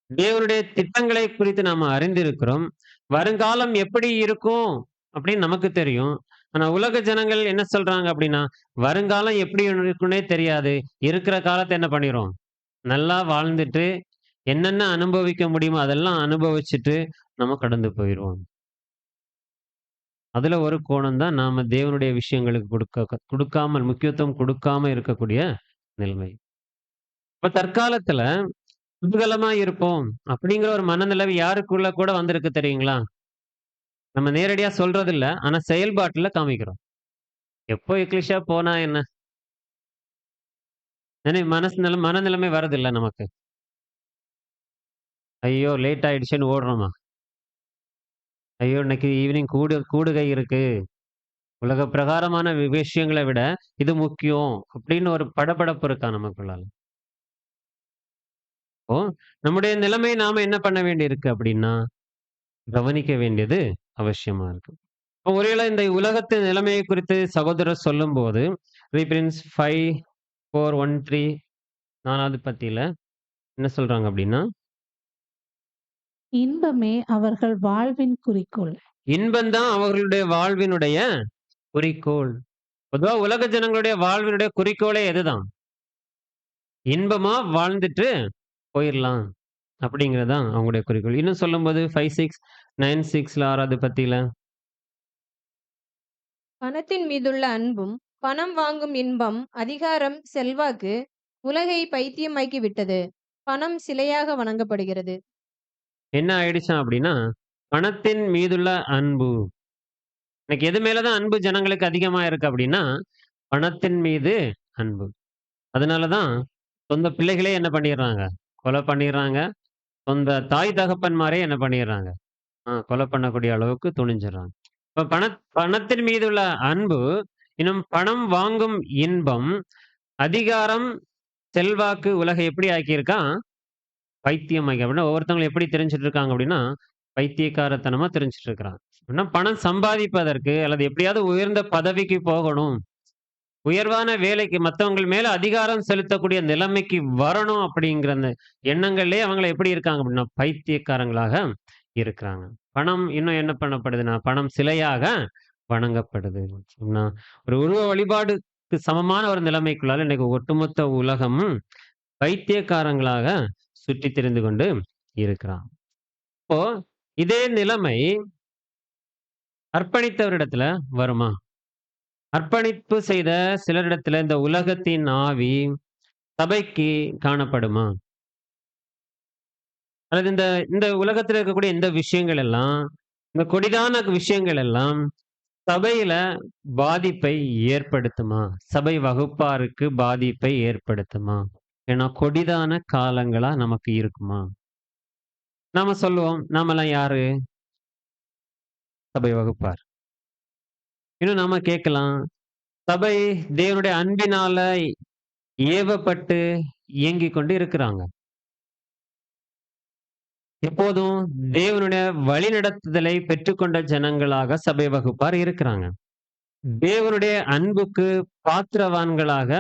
தேவனுடைய திட்டங்களை குறித்து நாம அறிந்திருக்கிறோம். வருங்காலம் எப்படி இருக்கும் அப்படின்னு நமக்கு தெரியும். ஆனா உலக ஜனங்கள் என்ன சொல்றாங்க அப்படின்னா, வருங்காலம் எப்படி இருக்குன்னே தெரியாது. இருக்கிற காலத்த என்ன பண்ணிரும்? நல்லா வாழ்ந்துட்டு, என்னென்ன அனுபவிக்க முடியுமோ அதெல்லாம் அனுபவிச்சுட்டு நம்ம கடந்து போயிருவோம். அதுல ஒரு கோணம் தான் நாம தேவனுடைய விஷயங்களுக்கு கொடுக்காமல் முக்கியத்துவம் கொடுக்காம இருக்கக்கூடிய நிலைமை. இப்ப தற்காலத்துல குதூகலமா இருப்போம் அப்படிங்கிற ஒரு மனநிலை யாருக்குள்ள கூட வந்திருக்கு தெரியுங்களா? நம்ம நேரடியா சொல்றதில்ல. ஆனா செயல்பாட்டுல காமிக்கிறோம். எப்போ எக்லிஷியா போனா என்ன? மனநிலைமை வருதுல்ல நமக்கு. ஐயோ! லேட் ஆயிடுச்சுன்னு ஓடுறோமா? ஐயோ! இன்னைக்கு ஈவினிங் கூடுகை இருக்கு. உலக பிரகாரமான விஷயங்கள விட இது முக்கியம் அப்படின்னு ஒரு படபடப்பு இருக்கா நமக்குள்ளால. இப்போ நம்முடைய நிலைமை நாம என்ன பண்ண வேண்டியிருக்கு அப்படின்னா, கவனிக்க வேண்டியது அவசியமா இருக்கு. இப்போ ஒருவேளை இந்த உலகத்தின் நிலைமையை குறித்து சகோதரர் சொல்லும்போது, பிலிப்பியன்ஸ் 5:4-13 4வது பத்தியில என்ன சொல்றாங்க அப்படின்னா, இன்பமே அவர்கள் வாழ்வின் குறிக்கோள். இன்பம் தான் அவர்களுடைய வாழ்வினுடைய குறிக்கோள். பொதுவா உலக ஜனங்களுடைய வாழ்வினுடைய குறிக்கோளே எதுதான்? இன்பமா வாழ்ந்துட்டு போயிரலாம். அப்படிங்கிறது தான் அவங்களுடைய குறிக்கோள். இன்னும் சொல்லும்போது 5, 6, 9, 6ல 6வது பத்தியில, பணத்தின் மீதுள்ள அன்பும், பணம் வாங்கும் இன்பம், அதிகாரம், செல்வாக்கு உலகை பைத்தியமாக்கி விட்டது. பணம் சிலையாக வணங்கப்படுகிறது. என்ன ஆயிடுச்சாம் அப்படின்னா, பணத்தின் மீதுள்ள அன்பு. இன்னைக்கு எது மேல தான் அன்பு ஜனங்களுக்கு அதிகமா இருக்கு அப்படின்னா, பணத்தின் மீது அன்பு. அதனால தான் சொந்த பிள்ளைகளே என்ன பண்ணிடுறாங்க? கொலை பண்ணிடுறாங்க. சொந்த தாய் தகப்பன்மாரே என்ன பண்ணிடுறாங்க? கொலை பண்ணக்கூடிய அளவுக்கு துணிஞ்சிடுறாங்க. இப்ப பணத்தின் மீதுள்ள அன்பு, இன்னும் பணம் வாங்கும் இன்பம், அதிகாரம், செல்வாக்கு உலகை எப்படி ஆக்கியிருக்கான்? பைத்தியமாக்கி அப்படின்னா ஒவ்வொருத்தவங்களும் எப்படி தெரிஞ்சுட்டு இருக்காங்க அப்படின்னா, பைத்தியக்காரத்தனமா தெரிஞ்சுட்டு இருக்கிறாங்க. அப்படின்னா பணம் சம்பாதிப்பதற்கு அல்லது எப்படியாவது உயர்ந்த பதவிக்கு போகணும். உயர்வான வேலைக்கு மத்தவங்கள் மேல அதிகாரம் செலுத்தக்கூடிய நிலைமைக்கு வரணும் அப்படிங்கிற அந்த எண்ணங்கள்லயே அவங்கள எப்படி இருக்காங்க அப்படின்னா, பைத்தியக்காரங்களாக இருக்கிறாங்க. பணம் இன்னும் என்ன பண்ணப்படுதுன்னா, பணம் சிலையாக வணங்கப்படுது. சொன்னா ஒரு உருவ வழிபாடுக்கு சமமான ஒரு நிலைமைக்குள்ளால இன்னைக்கு ஒட்டுமொத்த உலகமும் பைத்தியக்காரங்களாக சுற்றித் திரிந்து கொண்டு இருக்கிறான். இப்போ இதே நிலைமை அர்ப்பணித்தவரிடத்துல வருமா? அர்ப்பணிப்பு செய்த சிலரிடத்துல இந்த உலகத்தின் ஆவி சபைக்கு காணப்படுமா? அல்லது இந்த இந்த உலகத்துல இருக்கக்கூடிய இந்த விஷயங்கள் எல்லாம், இந்த கொடிதான விஷயங்கள் எல்லாம் சபையில பாதிப்பை ஏற்படுத்துமா? சபை வகுப்பாருக்கு பாதிப்பை ஏற்படுத்துமா? ஏன்னா கொடிதான காலங்களா நமக்கு இருக்குமா? நாம சொல்லுவோம், நாமெல்லாம் யாரு? சபை வகுப்பார். இன்னும் நாம கேட்கலாம், சபை தேவனுடைய அன்பினால ஏவப்பட்டு இயங்கிக் கொண்டு இருக்கிறாங்க. எப்போதும் தேவனுடைய வழிநடத்துதலை பெற்றுக்கொண்ட ஜனங்களாக சபை வகுப்பார் இருக்கிறாங்க. தேவனுடைய அன்புக்கு பாத்திரவான்களாக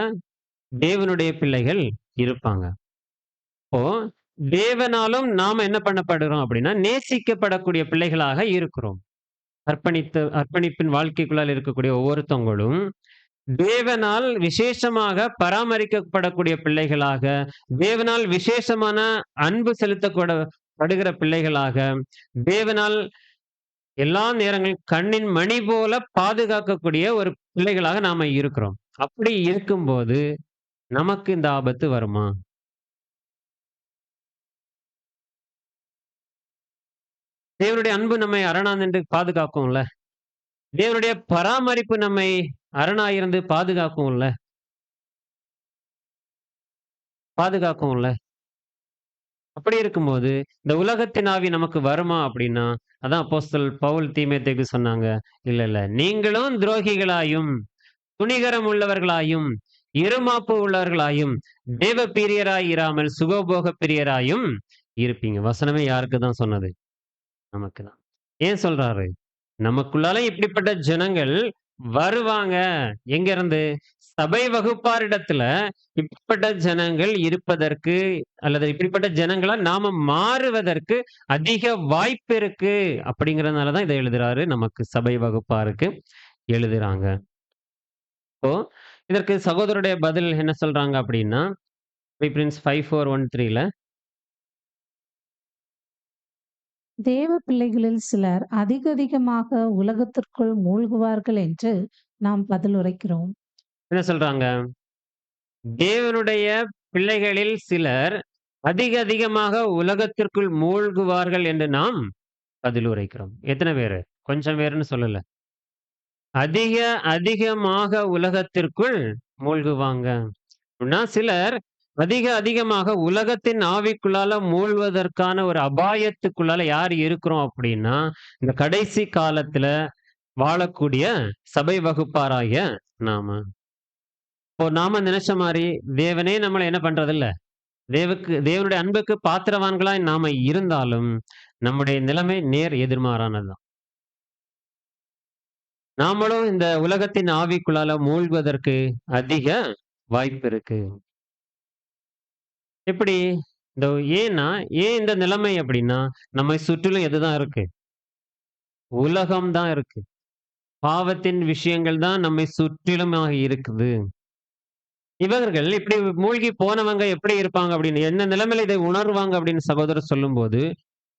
தேவனுடைய பிள்ளைகள் இருப்பாங்க. இப்போ தேவனாலும் நாம என்ன பண்ணப்படுகிறோம் அப்படின்னா, நேசிக்கப்படக்கூடிய பிள்ளைகளாக இருக்கிறோம். அர்ப்பணிப்பின் வாழ்க்கைக்குள்ளால் இருக்கக்கூடிய ஒவ்வொருத்தவங்களும் தேவனால் விசேஷமாக பராமரிக்கப்படக்கூடிய பிள்ளைகளாக, தேவனால் விசேஷமான அன்பு படுகிற பிள்ளைகளாக, தேவனால் எல்லா நேரங்களிலும் கண்ணின் மணி போல பாதுகாக்கக்கூடிய ஒரு பிள்ளைகளாக நாம இருக்கிறோம். அப்படி இருக்கும்போது நமக்கு இந்த ஆபத்து வருமா? தேவனுடைய அன்பு நம்மை அரணாந்து பாதுகாக்கும்ல. தேவனுடைய பராமரிப்பு நம்மை அரணாயிருந்து பாதுகாக்கும்ல. பாதுகாக்கும்ல. அப்படி இருக்கும்போது, இந்த உலகத்தின் ஆவி நமக்கு வருமா அப்படின்னா, அதான் அப்போஸ்தலர் பவுல் தீமோத்தேயுக்கு சொன்னாங்க. இல்ல, இல்ல. நீங்களும் துரோகிகளாயும், துணிகரம் உள்ளவர்களாயும், இருமாப்பு உள்ளவர்களாயும், தேவ பிரியராய் இராமல் சுகபோக பிரியராயும் இருப்பீங்க. வசனமே யாருக்கு தான் சொன்னது? நமக்கு தான். ஏன் சொல்றாரு? நமக்குள்ளால இப்படிப்பட்ட ஜனங்கள் வருவாங்க. எங்கிருந்து? சபை வகுப்பாரிடத்துல இப்படிப்பட்ட ஜனங்கள் இருப்பதற்கு அல்லது இப்படிப்பட்ட ஜனங்களா நாம மாறுவதற்கு அதிக வாய்ப்பு இருக்கு. அப்படிங்கிறதுனால தான் இதை எழுதுறாரு. நமக்கு சபை வகுப்பாருக்கு எழுதுறாங்க. இப்போ இதற்கு சகோதரருடைய பதில் என்ன சொல்றாங்க அப்படின்னா, பிலிப்பியன்ஸ் 5:4-13ல தேவ பிள்ளைகளில் சிலர் அதிகமாக உலகத்திற்குள் மூழ்குவார்கள் என்று நாம் பதிலுரைக்கிறோம். என்ன சொல்றாங்க? தேவனுடைய பிள்ளைகளில் சிலர் அதிகமாக உலகத்திற்குள் மூழ்குவார்கள் என்று நாம் பதிலுரைக்கிறோம். எத்தனை பேரு? கொஞ்சம் பேருன்னு சொல்லல. அதிகமாக உலகத்திற்குள் மூழ்குவாங்க. அப்படின்னா சிலர் அதிகமாக உலகத்தின் ஆவிக்குள்ளால மூழ்குவதற்கான ஒரு அபாயத்துக்குள்ளால யார் இருக்கிறோம் அப்படின்னா, இந்த கடைசி காலத்துல வாழக்கூடிய சபை வகுப்பாராகிய நாம. இப்போ நாம நினைச்ச மாரி தேவனே நம்மள என்ன பண்றதில்ல. தேவனுடைய அன்புக்கு பாத்திரவான்களாய் நாம இருந்தாலும், நம்முடைய நிலைமை நேர் எதிர்மாறானதுதான். நாமளும் இந்த உலகத்தின் ஆவிக்குள்ளால மூழ்குவதற்கு அதிக வாய்ப்பு இருக்கு. எப்படி? இந்த ஏன் இந்த நிலைமை அப்படின்னா, நம்மை சுற்றிலும் எதுதான் இருக்கு? உலகம் தான் இருக்கு. பாவத்தின் விஷயங்கள் தான் நம்மை சுற்றிலுமாக இருக்குது. இவர்கள் இப்படி மூழ்கி போனவங்க எப்படி இருப்பாங்க அப்படின்னு, என்ன நிலைமையில இதை உணர்வாங்க அப்படின்னு சகோதரர் சொல்லும்போது,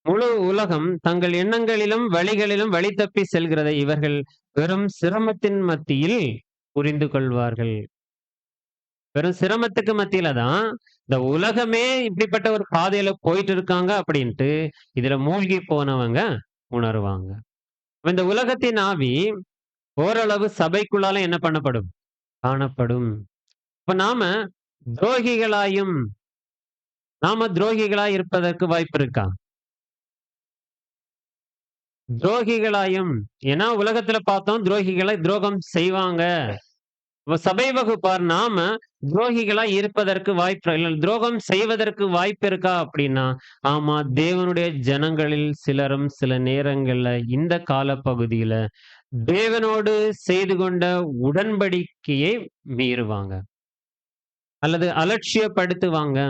முழு உலகம் தங்கள் எண்ணங்களிலும் வழிகளிலும் வழி தப்பி செல்கிறதை இவர்கள் வெறும் சிரமத்தின் மத்தியில் புரிந்து கொள்வார்கள். வெறும் சிரமத்துக்கு மத்தியில தான் இந்த உலகமே இப்படிப்பட்ட ஒரு பாதையில போயிட்டு இருக்காங்க அப்படின்ட்டு இதுல மூழ்கி போனவங்க உணருவாங்க. இந்த உலகத்தின் ஆவி ஓரளவு சபைக்குள்ளால என்ன பண்ணப்படும்? காணப்படும். இப்ப துரோகிகளாயும் நாம துரோகிகளாய் இருப்பதற்கு வாய்ப்பு இருக்கா? துரோகிகளாயும், ஏன்னா உலகத்துல பார்த்தோம் துரோகிகளை துரோகம் செய்வாங்க. சபை வகுப்பார் நாம துரோகிகளா இருப்பதற்கு வாய்ப்பு இல்ல, துரோகம் செய்வதற்கு வாய்ப்பு இருக்கா அப்படின்னா, ஆமா, தேவனுடைய ஜனங்களில் சிலரும் சில நேரங்கள்ல இந்த காலப்பகுதியில தேவனோடு செய்து கொண்ட உடன்படிக்கையை மீறுவாங்க அல்லது அலட்சியப்படுத்துவாங்க.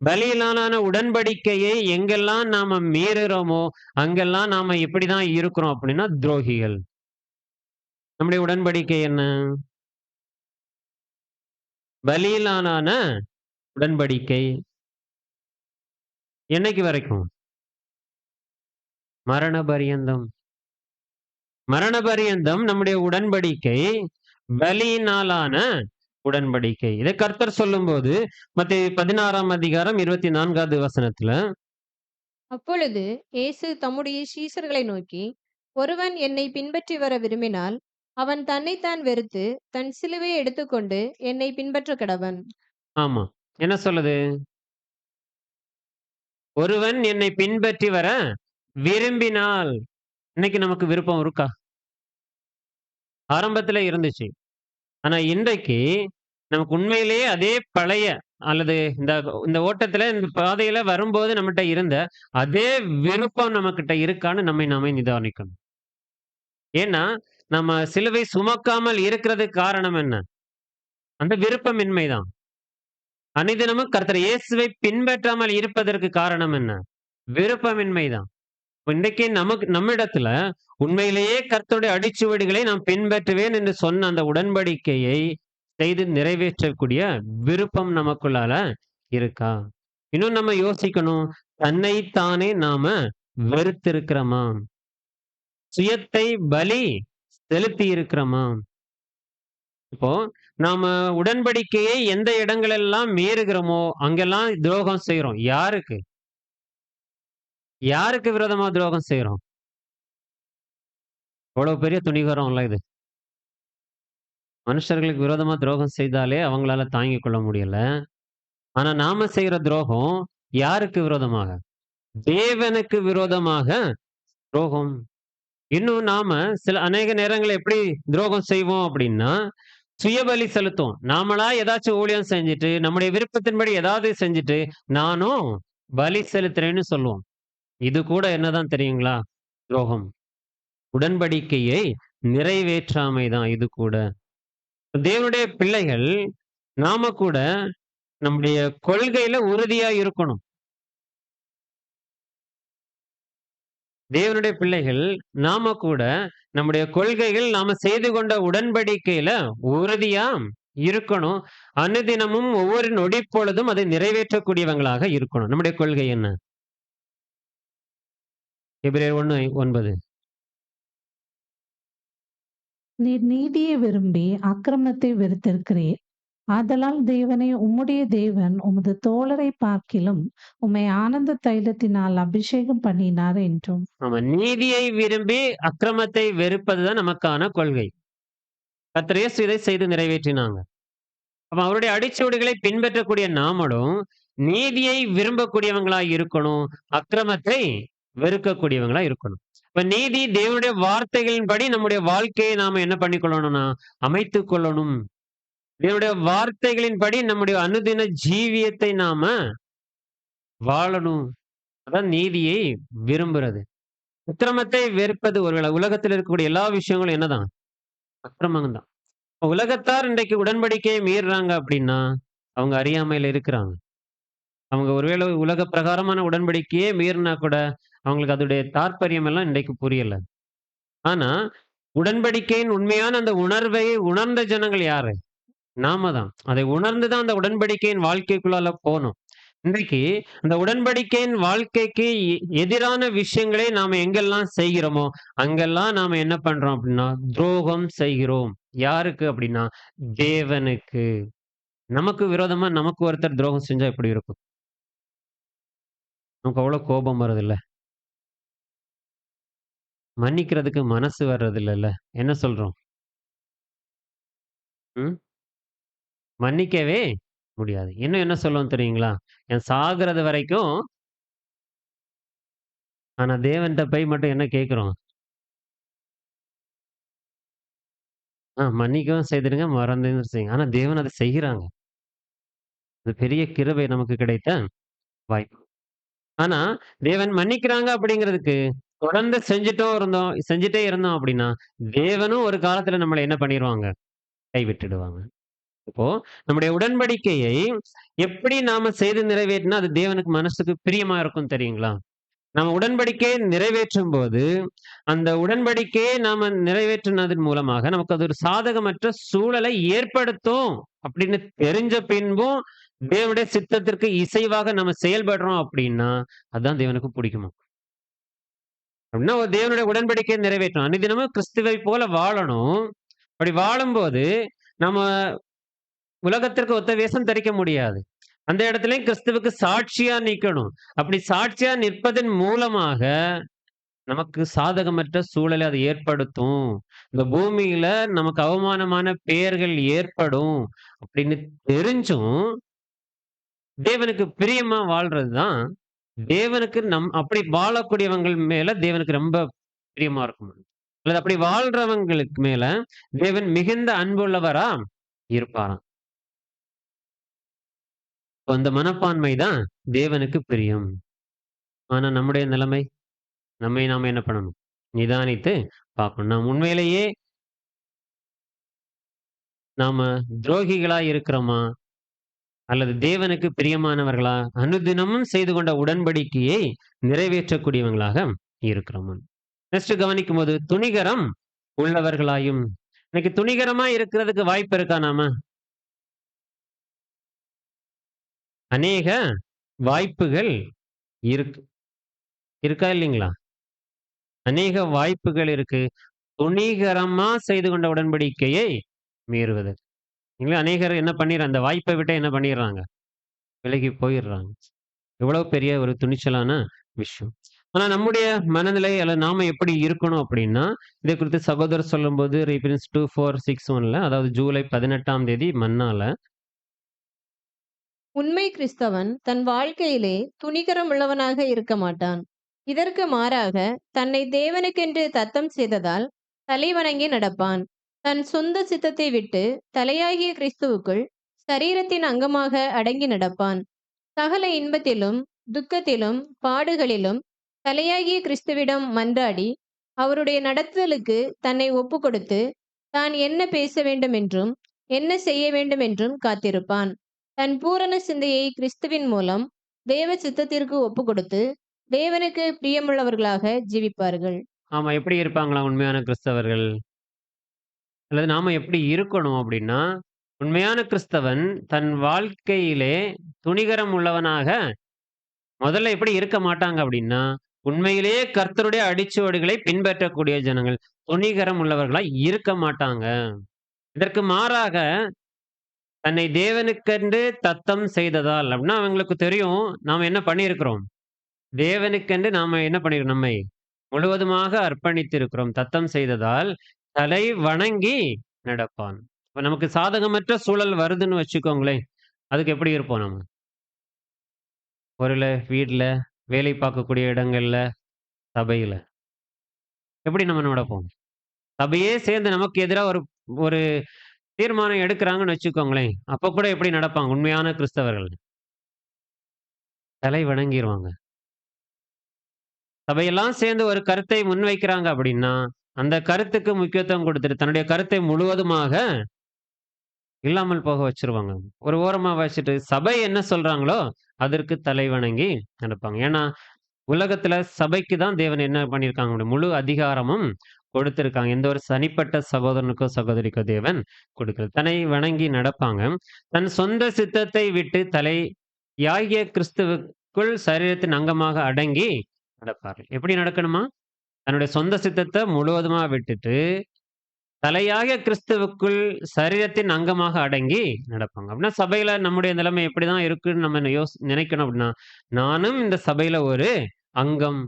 பலியிலான உடன்படிக்கையை எங்கெல்லாம் நாம மீறுறோமோ அங்கெல்லாம் நாம எப்படிதான் இருக்கிறோம் அப்படின்னா துரோகிகள். நம்முடைய உடன்படிக்கை என்ன? பலியிலான உடன்படிக்கை. என்னைக்கு வரைக்கும்? மரண பரியந்தம். மரண பரியந்தம் நம்முடைய உடன்படிக்கை பலியினாலான உடன்படிக்கை. இதை கர்த்தர் சொல்லும்போது மத்தேயு 16ஆம் அதிகாரம் 24வது வசனத்துல, அப்பொழுது இயேசு தம்முடைய சீஷர்களை நோக்கி, ஒருவன் என்னை பின்பற்றி வர விரும்பினால் அவன் தன்னைத்தான் வெறுத்து தன் சிலுவையை எடுத்துக்கொண்டு என்னை பின்பற்ற கடவன். ஆமா, என்ன சொல்லுது? ஒருவன் என்னை பின்பற்றி வர விரும்பினால். இன்னைக்கு நமக்கு விருப்பம் இருக்கா? ஆரம்பத்துல இருந்துச்சு. ஆனா இன்றைக்கு நமக்கு உண்மையிலேயே அதே பழைய அல்லது இந்த இந்த ஓட்டத்துல இந்த பாதையில வரும்போது நம்மகிட்ட இருந்த அதே விருப்பம் நம்மகிட்ட இருக்கான்னு நம்மை நாமே நிதானிக்கணும். ஏன்னா நம்ம சிலுவை சுமக்காமல் இருக்கிறதுக்கு காரணம் என்ன? அந்த விருப்பமின்மைதான். அனுதினமும் கர்த்தர் இயேசுவை பின்பற்றாமல் இருப்பதற்கு காரணம் என்ன? விருப்பமின்மைதான். இன்றைக்கு நம்மிடத்துல உண்மையிலேயே கர்த்தருடைய அடிச்சுவடுகளை நான் பின்பற்றுவேன் என்று சொன்ன அந்த உடன்படிக்கையை செய்து நிறைவேற்றக்கூடிய விருப்பம் நமக்குள்ளால இருக்கா? இன்னும் நம்ம யோசிக்கணும், தன்னைத்தானே நாம வெறுத்திருக்கிறோமா? சுயத்தை பலி செலுத்தி இருக்கிறோமா? இப்போ நாம உடன்படிக்கையை எந்த இடங்களெல்லாம் மீறுகிறோமோ அங்கெல்லாம் துரோகம் செய்யறோம். யாருக்கு? யாருக்கு விரோதமா துரோகம் செய்யறோம்? அவ்வளவு பெரிய துணிகரம் இல்ல இது. மனுஷர்களுக்கு விரோதமா துரோகம் செய்தாலே அவங்களால தாங்கிக் கொள்ள முடியல. ஆனா நாம செய்யற துரோகம் யாருக்கு விரோதமாக? தேவனுக்கு விரோதமாக துரோகம். இன்னும் நாம அநேக நேரங்கள் எப்படி துரோகம் செய்வோம் அப்படின்னா, சுயபலி செலுத்தும். நாமளா ஏதாச்சும் ஊழியம் செஞ்சுட்டு நம்முடைய விருப்பத்தின்படி ஏதாவது செஞ்சுட்டு நானும் பலி செலுத்துறேன்னு சொல்லுவோம். இது கூட என்னதான் தெரியுங்களா? துரோகம். உடன்படிக்கையை நிறைவேற்றாமைதான் இது கூட. தேவனுடைய பிள்ளைகள் நாம கூட நம்முடைய கொள்கையில உறுதியா இருக்கணும். தேவனுடைய பிள்ளைகள் நாம கூட நம்முடைய கொள்கைகள் நாம செய்து கொண்ட உடன்படிக்கையில உறுதியா இருக்கணும். அனுதினமும் ஒவ்வொரு நொடி பொழுதும் அதை நிறைவேற்றக்கூடியவங்களாக இருக்கணும். நம்முடைய கொள்கை என்ன? எபிரேயர் 1:9. நீர் நீதியை விரும்பி அக்கிரமத்தை வெறுத்திருக்கிறீர். ஆதலால் தேவனே, உம்முடைய தேவன் உமது தோழரை பார்க்கிலும் உம்மை ஆனந்த தைலத்தினால் அபிஷேகம் பண்ணினார் என்றும். ஆமா, நீதியை விரும்பி அக்கிரமத்தை வெறுப்பதுதான் நமக்கான கொள்கை. கர்த்தர் இயேசு இதை செய்து நிறைவேற்றினாங்க. அப்ப அவருடைய அடிச்சுவடுகளை பின்பற்றக்கூடிய நாமளும் நீதியை விரும்பக்கூடியவங்களா இருக்கணும், அக்கிரமத்தை வெறுக்கக்கூடியவங்களா இருக்கணும். இப்ப நீதி தேவனுடைய வார்த்தைகளின்படி நம்முடைய வாழ்க்கையை நாம என்ன பண்ணிக்கொள்ளணும்னா அமைத்துக் கொள்ளணும். தேவனுடைய வார்த்தைகளின்படி நம்முடைய அனுதின ஜீவியத்தை நாம வாழணும். அதான் நீதியை விரும்புறது. அக்கிரமத்தை வெறுப்பது ஒருவேளை உலகத்தில் இருக்கக்கூடிய எல்லா விஷயங்களும் என்னதான் அக்கிரமம் தான். உலகத்தார் இன்றைக்கு உடன்படிக்கையை மீறுறாங்க அப்படின்னா அவங்க அறியாமையில இருக்கிறாங்க. அவங்க ஒருவேளை உலக பிரகாரமான உடன்படிக்கையே மீறினா கூட அவங்களுக்கு அதோடைய தாற்பயம் எல்லாம் இன்றைக்கு புரியல. ஆனா உடன்படிக்கையின் உண்மையான அந்த உணர்வை உணர்ந்த ஜனங்கள் யாரு? நாம தான். அதை உணர்ந்துதான் அந்த உடன்படிக்கையின் வாழ்க்கைக்குள்ளால போனோம். இன்றைக்கு அந்த உடன்படிக்கையின் வாழ்க்கைக்கு எதிரான விஷயங்களை நாம எங்கெல்லாம் செய்கிறோமோ அங்கெல்லாம் நாம என்ன பண்றோம் அப்படின்னா துரோகம் செய்கிறோம். யாருக்கு அப்படின்னா தேவனுக்கு. நமக்கு விரோதமா நமக்கு ஒருத்தர் துரோகம் செஞ்சா எப்படி இருக்கும்? நமக்கு அவ்வளவு கோபம் வருது இல்ல? மன்னிக்கிறதுக்கு மனசு வர்றது இல்லைல்ல? என்ன சொல்றோம்? ம்? மன்னிக்கவே முடியாது. இன்னும் என்ன சொல்லுவோம் தெரியுங்களா? என் சாகுறது வரைக்கும். ஆனா தேவன்ட்ட போய் மட்டும் என்ன கேட்கிறோம்? மன்னிக்கவும் செய்திடுங்க, மறந்தும் செய்யுங்க. ஆனா தேவன் அதை செய்கிறாங்க. அது பெரிய கிருபை நமக்கு கிடைத்த வாய்ப்பு. ஆனா தேவன் மன்னிக்கிறாங்க அப்படிங்கிறதுக்கு தொடர்ந்து செஞ்சுட்டே இருந்தோம் அப்படின்னா தேவனும் ஒரு காலத்துல நம்மளை என்ன பண்ணிடுவாங்க? கைவிட்டுடுவாங்க. இப்போ நம்முடைய உடன்படிக்கையை எப்படி நாம செய்து நிறைவேற்றினா அது தேவனுக்கு மனசுக்கு பிரியமா இருக்கும் தெரியுங்களா? நம்ம உடன்படிக்கையை நிறைவேற்றும் போது அந்த உடன்படிக்கையை நாம நிறைவேற்றினதன் மூலமாக நமக்கு அது ஒரு சாதகமற்ற சூழலை ஏற்படுத்தும் அப்படின்னு தெரிஞ்ச பின்பும் தேவனுடைய சித்தத்திற்கு இசைவாக நம்ம செயல்படுறோம் அப்படின்னா அதுதான் தேவனுக்கு பிடிக்குமா? அப்படின்னா ஒரு தேவனுடைய உடன்படிக்கையை நிறைவேற்றணும். அன்னிதினமும் கிறிஸ்துவை போல வாழணும். அப்படி வாழும்போது நம்ம உலகத்திற்கு ஒத்த வேஷம் தரிக்க முடியாது. அந்த இடத்துல கிறிஸ்துவுக்கு சாட்சியா நிக்கணும். அப்படி சாட்சியா நிற்பதன் மூலமாக நமக்கு சாதகமற்ற சூழலை அது ஏற்படுத்தும். இந்த பூமியில நமக்கு அவமானமான பெயர்கள் ஏற்படும் அப்படின்னு தெரிஞ்சும் தேவனுக்கு பிரியமா வாழ்றதுதான் தேவனுக்கு அப்படி வாழக்கூடியவங்கள் மேல தேவனுக்கு ரொம்ப பிரியமா இருக்கும். அல்லது அப்படி வாழ்றவங்களுக்கு மேல தேவன் மிகுந்த அன்புள்ளவரா இருப்பாராம். அந்த மனப்பான்மை தான் தேவனுக்கு பிரியம். ஆனா நம்முடைய நிலைமை, நாம என்ன பண்ணணும்? நிதானித்து பார்க்கணும். நாம் உண்மையிலேயே நாம துரோகிகளா இருக்கிறோமா? அல்லது தேவனுக்கு பிரியமானவர்களா? அனுதினமும் செய்து கொண்ட உடன்படிக்கையை நிறைவேற்றக்கூடியவங்களாக இருக்கிறோமா? நெக்ஸ்ட் கவனிக்கும் போது துணிகரம் உள்ளவர்களாயும். இன்னைக்கு துணிகரமா இருக்கிறதுக்கு வாய்ப்பு இருக்கா? நாம அநேக வாய்ப்புகள் இருக்கா இல்லைங்களா? அநேக வாய்ப்புகள் இருக்கு. துணிகரமா செய்து கொண்ட உடன்படிக்கையை மீறுவது. அநேகர் என்ன பண்ணிடுறாங்க? அந்த வாய்ப்பை விட்டு என்ன பண்ணிடுறாங்க? விலகி போயிடுறாங்க. எவ்வளவு பெரிய ஒரு துணிச்சலான விஷயம். ஆனா நம்முடைய மனநிலை அல்லது நாம எப்படி இருக்கணும் அப்படின்னா இதை குறித்து சகோதரர் சொல்லும்போது ரீபிரன்ஸ் 2461 அதாவது ஜூலை 18ஆம் தேதி மன்னால உண்மை கிறிஸ்தவன் தன் வாழ்க்கையிலே துணிகரம் உள்ளவனாக இருக்க மாட்டான். இதற்கு மாறாக தன்னை தேவனுக்கென்று தத்தம் செய்ததால் தலை வணங்கி நடப்பான். தன் சொந்த சித்தத்தை விட்டு தலையாகிய கிறிஸ்துவுக்குள் சரீரத்தின் அங்கமாக அடங்கி நடப்பான். சகல இன்பத்திலும் துக்கத்திலும் பாடுகளிலும் தலையாகிய கிறிஸ்துவிடம் மன்றாடி அவருடைய நடத்துதலுக்கு தன்னை ஒப்பு கொடுத்து தான் என்ன பேச வேண்டும் என்றும் என்ன செய்ய வேண்டும் என்றும் காத்திருப்பான். தன் பூரண சிந்தையை கிறிஸ்துவின் மூலம் தேவ சித்தத்திற்கு ஒப்பு கொடுத்து தேவனுக்கு பிரியமுள்ளவர்களாக ஜீவிப்பார்கள். ஆமா, எப்படி இருப்பாங்களா உண்மையான கிறிஸ்தவர்கள்? அல்லது நாம எப்படி இருக்கணும் அப்படின்னா உண்மையான கிறிஸ்தவன் தன் வாழ்க்கையிலே துணிகரம் உள்ளவனாக முதல்ல எப்படி இருக்க மாட்டாங்க அப்படின்னா உண்மையிலேயே கர்த்தருடைய அடிச்சுவடுகளை பின்பற்றக்கூடிய ஜனங்கள் துணிகரம் உள்ளவர்களா இருக்க மாட்டாங்க. இதற்கு மாறாக தன்னை தேவனுக்கென்று தத்தம் செய்ததால் அப்படின்னா அவங்களுக்கு தெரியும் நாம என்ன பண்ணியிருக்கிறோம். தேவனுக்கென்று நாம என்ன பண்ணியிருக்கோம், நம்மை முழுவதுமாக அர்ப்பணித்திருக்கிறோம். தத்தம் செய்ததால் தலை வணங்கி நடப்பான். இப்ப நமக்கு சாதகமற்ற சூழல் வருதுன்னு வச்சுக்கோங்களேன். அதுக்கு எப்படி இருப்போம் நம்ம? ஒருவேளை வீட்ல, வேலை பார்க்கக்கூடிய இடங்கள்ல, சபையில எப்படி நம்ம நடப்போம்? சபையே சேர்ந்து நமக்கு எதிரா ஒரு ஒரு தீர்மானம் எடுக்குறாங்கன்னு வச்சுக்கோங்களேன். அப்ப கூட எப்படி நடப்பாங்க உண்மையான கிறிஸ்தவர்கள்? தலை வணங்கிருவாங்க. சபையெல்லாம் சேர்ந்து ஒரு கருத்தை முன்வைக்கிறாங்க அப்படின்னா, அந்த கருத்துக்கு முக்கியத்துவம் கொடுத்துட்டு, தன்னுடைய கருத்தை முழுவதுமாக இல்லாமல் போக வச்சுருவாங்க. ஒரு ஓரமா வச்சுட்டு, சபை என்ன சொல்றாங்களோ, அதற்கு தலை வணங்கி நடப்பாங்க. ஏன்னா, உலகத்துல சபைக்கு தான் தேவன் என்ன பண்ணியிருக்காங்க, முழு அதிகாரமும் கொடுத்திருக்காங்க. எந்த ஒரு தனிப்பட்ட சகோதரனுக்கோ, சகோதரிக்கோ தேவன் கொடுக்கல. தன்னை வணங்கி நடப்பாங்க. தன் சொந்த சித்தத்தை விட்டு தலையாகிய கிறிஸ்துவுக்குள் சரீரத்தின் அங்கமாக அடங்கி நடப்பார்கள். எப்படி நடக்கணுமா? தன்னுடைய சொந்த சித்தத்தை முழுவதுமா விட்டுட்டு, தலையாகிய கிறிஸ்துவுக்குள் சரீரத்தின் அங்கமாக அடங்கி நடப்பாங்க. அப்படின்னா சபையில நம்முடைய நிலைமை எப்படிதான் இருக்குன்னு நம்ம நினைக்கணும் அப்படின்னா, நானும் இந்த சபையில ஒரு அங்கம்.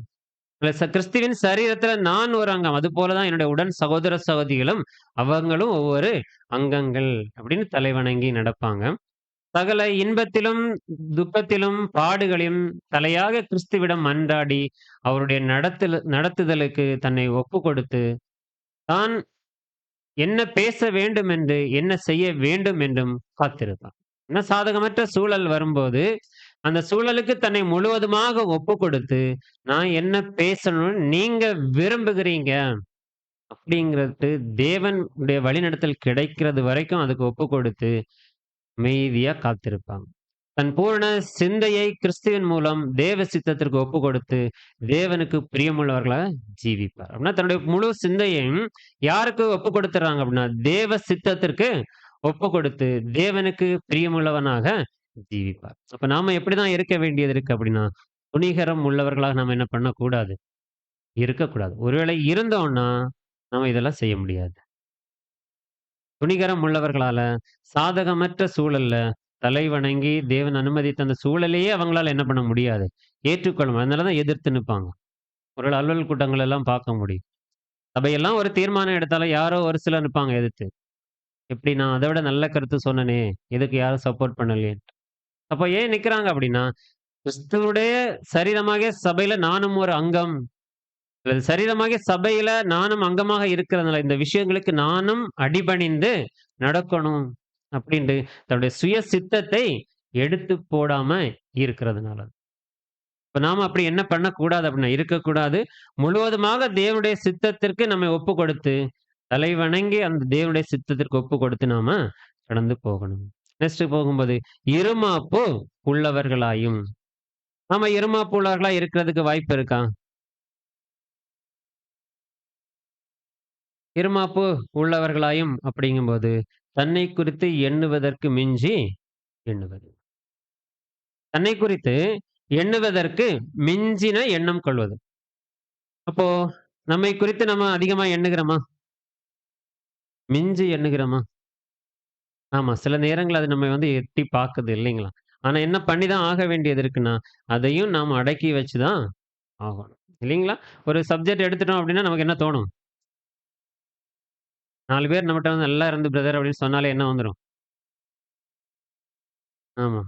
கிறிஸ்துவின் சரீரத்துல நான் ஒரு அங்கம். அதுபோல தான் என்னுடைய உடன் சகோதர சகோதரிகளும் அவங்களும் ஒவ்வொரு அங்கங்கள் அப்படின்னு தலைவணங்கி நடப்பாங்க. சகல இன்பத்திலும், துக்கத்திலும், பாடுகளிலும் தலையாக கிறிஸ்துவிடம் மன்றாடி, அவருடைய நடத்துதலுக்கு தன்னை ஒப்பு கொடுத்து, தான் என்ன பேச வேண்டும் என்று, என்ன செய்ய வேண்டும் என்றும் காத்திருப்பான். ஏன்னா சாதகமற்ற சூழல் வரும்போது, அந்த சூழலுக்கு தன்னை முழுவதுமாக ஒப்பு கொடுத்து, நான் என்ன பேசணும்னு நீங்க விரும்புகிறீங்க அப்படிங்கிறது தேவனுடைய வழிநடத்தல் கிடைக்கிறது வரைக்கும் அதுக்கு ஒப்பு கொடுத்து அமைதியா காத்திருப்பாங்க. தன் பூரண சிந்தையை கிறிஸ்துவின் மூலம் தேவ சித்தத்திற்கு ஒப்பு கொடுத்து தேவனுக்கு பிரியமுள்ளவர்களா ஜீவிப்பார். அப்படின்னா தன்னுடைய முழு சிந்தையும் யாருக்கு ஒப்பு கொடுத்துறாங்க அப்படின்னா தேவ சித்தத்திற்கு ஒப்பு கொடுத்து தேவனுக்கு பிரியமுள்ளவனாக ஜீவிப்பார். அப்ப நாம எப்படிதான் இருக்க வேண்டியது இருக்கு அப்படின்னா, துணிகரம் உள்ளவர்களாக நாம என்ன பண்ணக்கூடாது, இருக்கக்கூடாது. ஒருவேளை இருந்தோம்னா நாம இதெல்லாம் செய்ய முடியாது. துணிகரம் உள்ளவர்களால சாதகமற்ற சூழல்ல தலை வணங்கி தேவன் அனுமதித்த அந்த சூழலையே அவங்களால என்ன பண்ண முடியாது, ஏற்றுக்கொள்ள. அதனாலதான் எதிர்த்து நிற்பாங்க. ஒரு அலுவல் கூட்டங்கள் எல்லாம் பார்க்க முடியும். சபையெல்லாம் ஒரு தீர்மானம் எடுத்தாலும் யாரோ ஒரு சிலர் நிற்பாங்க எதிர்த்து. எப்படி நான் அதை விட நல்ல கருத்து சொன்னனே, எதுக்கு யாரும் சப்போர்ட் பண்ணலையே. அப்ப ஏன் நிக்கிறாங்க அப்படின்னா, கிறிஸ்துவுடைய சரீரமாக சபையில நானும் ஒரு அங்கம். சரீரமாக சபையில நானும் அங்கமாக இருக்கிறதுனால இந்த விஷயங்களுக்கு நானும் அடிபணிந்து நடக்கணும் அப்படின்ட்டு தன்னுடைய சுய சித்தத்தை எடுத்து போடாம இருக்கிறதுனால. இப்ப நாம அப்படி என்ன பண்ணக்கூடாது அப்படின்னா, இருக்கக்கூடாது. முழுவதுமாக தேவனுடைய சித்தத்திற்கு நம்ம ஒப்பு கொடுத்து தலை வணங்கி அந்த தேவனுடைய சித்தத்திற்கு ஒப்பு கொடுத்து நாம கடந்து போகணும். நெக்ஸ்ட் போகும்போது இருமாப்பு உள்ளவர்களாயும். நாம இருமாப்பு உள்ளவர்களா இருக்கிறதுக்கு வாய்ப்பு இருக்கா? இருமாப்பு உள்ளவர்களாயும் அப்படிங்கும்போது தன்னை குறித்து எண்ணுவதற்கு மிஞ்சி எண்ணுவது. தன்னை குறித்து எண்ணுவதற்கு மிஞ்சின எண்ணம் கொள்வது. அப்போ நம்மை குறித்து நம்ம அதிகமா எண்ணுகிறோமா? மிஞ்சி எண்ணுகிறோமா? ஆமா, சில நேரங்கள் அது நம்ம எட்டி பார்க்குது இல்லைங்களா? ஆனா என்ன பண்ணிதான் ஆக வேண்டியது இருக்குன்னா, அதையும் நாம் அடக்கி வச்சுதான் ஆகணும் இல்லைங்களா? ஒரு சப்ஜெக்ட் எடுத்துட்டோம் அப்படின்னா நமக்கு என்ன தோணும்? 4 பேர் நம்மட்ட நல்லா இருந்து பிரதர் அப்படின்னு சொன்னாலே என்ன வந்துரும்? ஆமா.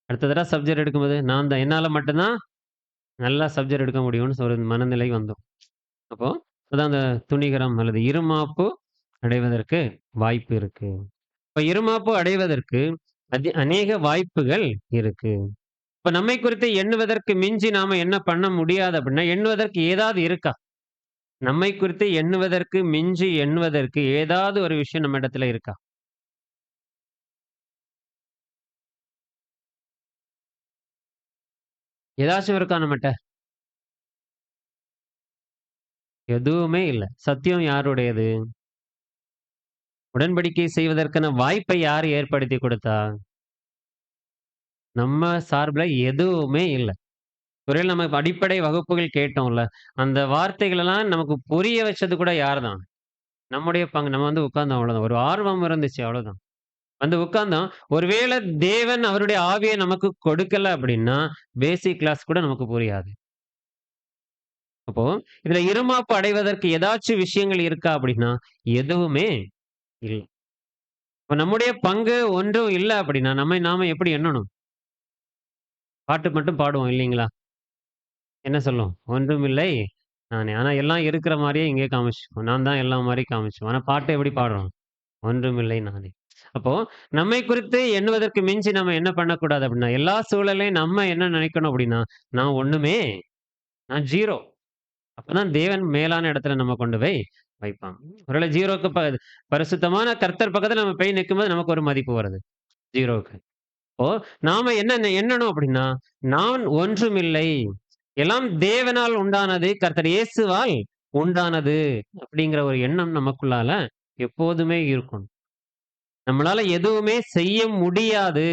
அடுத்த தடவ சப்ஜெக்ட் எடுக்கும்போது, நான் தான் என்னால மட்டும் தான் நல்லா சப்ஜெக்ட் எடுக்க முடியும்னு ஒரு மனநிலை வந்துரும். அப்போ அதான் அந்த துணிகரம் அல்லது இருமாப்பு அடைவதற்கு வாய்ப்பு இருக்கு. இப்ப இருமாப்பு அடைவதற்கு அநேக வாய்ப்புகள் இருக்கு. இப்ப நம்மை குறித்து எண்ணுவதற்கு மிஞ்சி நாம என்ன பண்ண முடியாது அப்படின்னா, எண்ணுவதற்கு ஏதாவது இருக்கா? நம்மை குறித்து எண்ணுவதற்கு மிஞ்சி எண்ணுவதற்கு ஏதாவது ஒரு விஷயம் நம்ம இடத்துல இருக்கா? ஏதாச்சும் இருக்கா நம்மட்ட? எதுவுமே இல்ல. சத்தியம் யாருடையது? உடன்படிக்கை செய்வதற்கான வாய்ப்பை யார் ஏற்படுத்தி கொடுத்தா? நம்ம சார்புல எதுவுமே இல்ல. ஒருவேளை நம்ம அடிப்படை வகுப்புகள் கேட்டோம்ல, அந்த வார்த்தைகள் எல்லாம் நமக்கு புரிய வச்சது கூட யார் தான்? நம்முடைய பங்கு. நம்ம உட்கார்ந்தோம் அவ்வளவுதான். ஒரு ஆர்வம் இருந்துச்சு அவ்வளவுதான். வந்து உட்கார்ந்தோம். ஒருவேளை தேவன் அவருடைய ஆவியை நமக்கு கொடுக்கல அப்படின்னா, பேசிக் கிளாஸ் கூட நமக்கு புரியாது. அப்போ இதுல இருமாப்பு அடைவதற்கு ஏதாச்சும் விஷயங்கள் இருக்கா அப்படின்னா, எதுவுமே இல்ல. இப்ப நம்முடைய பங்கு ஒன்றும் இல்ல அப்படின்னா, நம்மை நாம எப்படி எண்ணணும்? பாட்டு மட்டும் பாடுவோம் இல்லீங்களா? என்ன சொல்லும்? ஒன்றுமில்லை நானே. ஆனா எல்லாம் இருக்கிற மாரியே இங்கே காமிச்சுக்குவோம். நான் தான் எல்லாம் மாரி காமிச்சுக்குவோம். ஆனா பாட்டு எப்படி பாடுறோம்? ஒன்றுமில்லை நானே. அப்போ நம்மை குறித்து எண்ணுவதற்கு மிஞ்சி நம்ம என்ன பண்ணக்கூடாது அப்படின்னா, எல்லா சூழலையும் நம்ம என்ன நினைக்கணும் அப்படின்னா, நான் ஒண்ணுமே, நான் 0. அப்பதான் தேவன் மேலான இடத்துல நம்ம கொண்டு போய் வைப்பாங்க. ஒருவேளை 0க்கு பரிசுத்தமான கர்த்தர் பக்கத்துல நம்ம போய் நிக்கும்போது நமக்கு ஒரு மதிப்பு வருது. 0க்கு. அப்போ நாம என்ன எண்ணணும் அப்படின்னா, நான் ஒன்றுமில்லை. எல்லாம் தேவனால் உண்டானது, கர்த்தர் இயேசுவால் உண்டானது அப்படிங்கிற ஒரு எண்ணம் நமக்குள்ளால எப்போதுமே இருக்கணும். நம்மளால எதுவுமே செய்ய முடியாது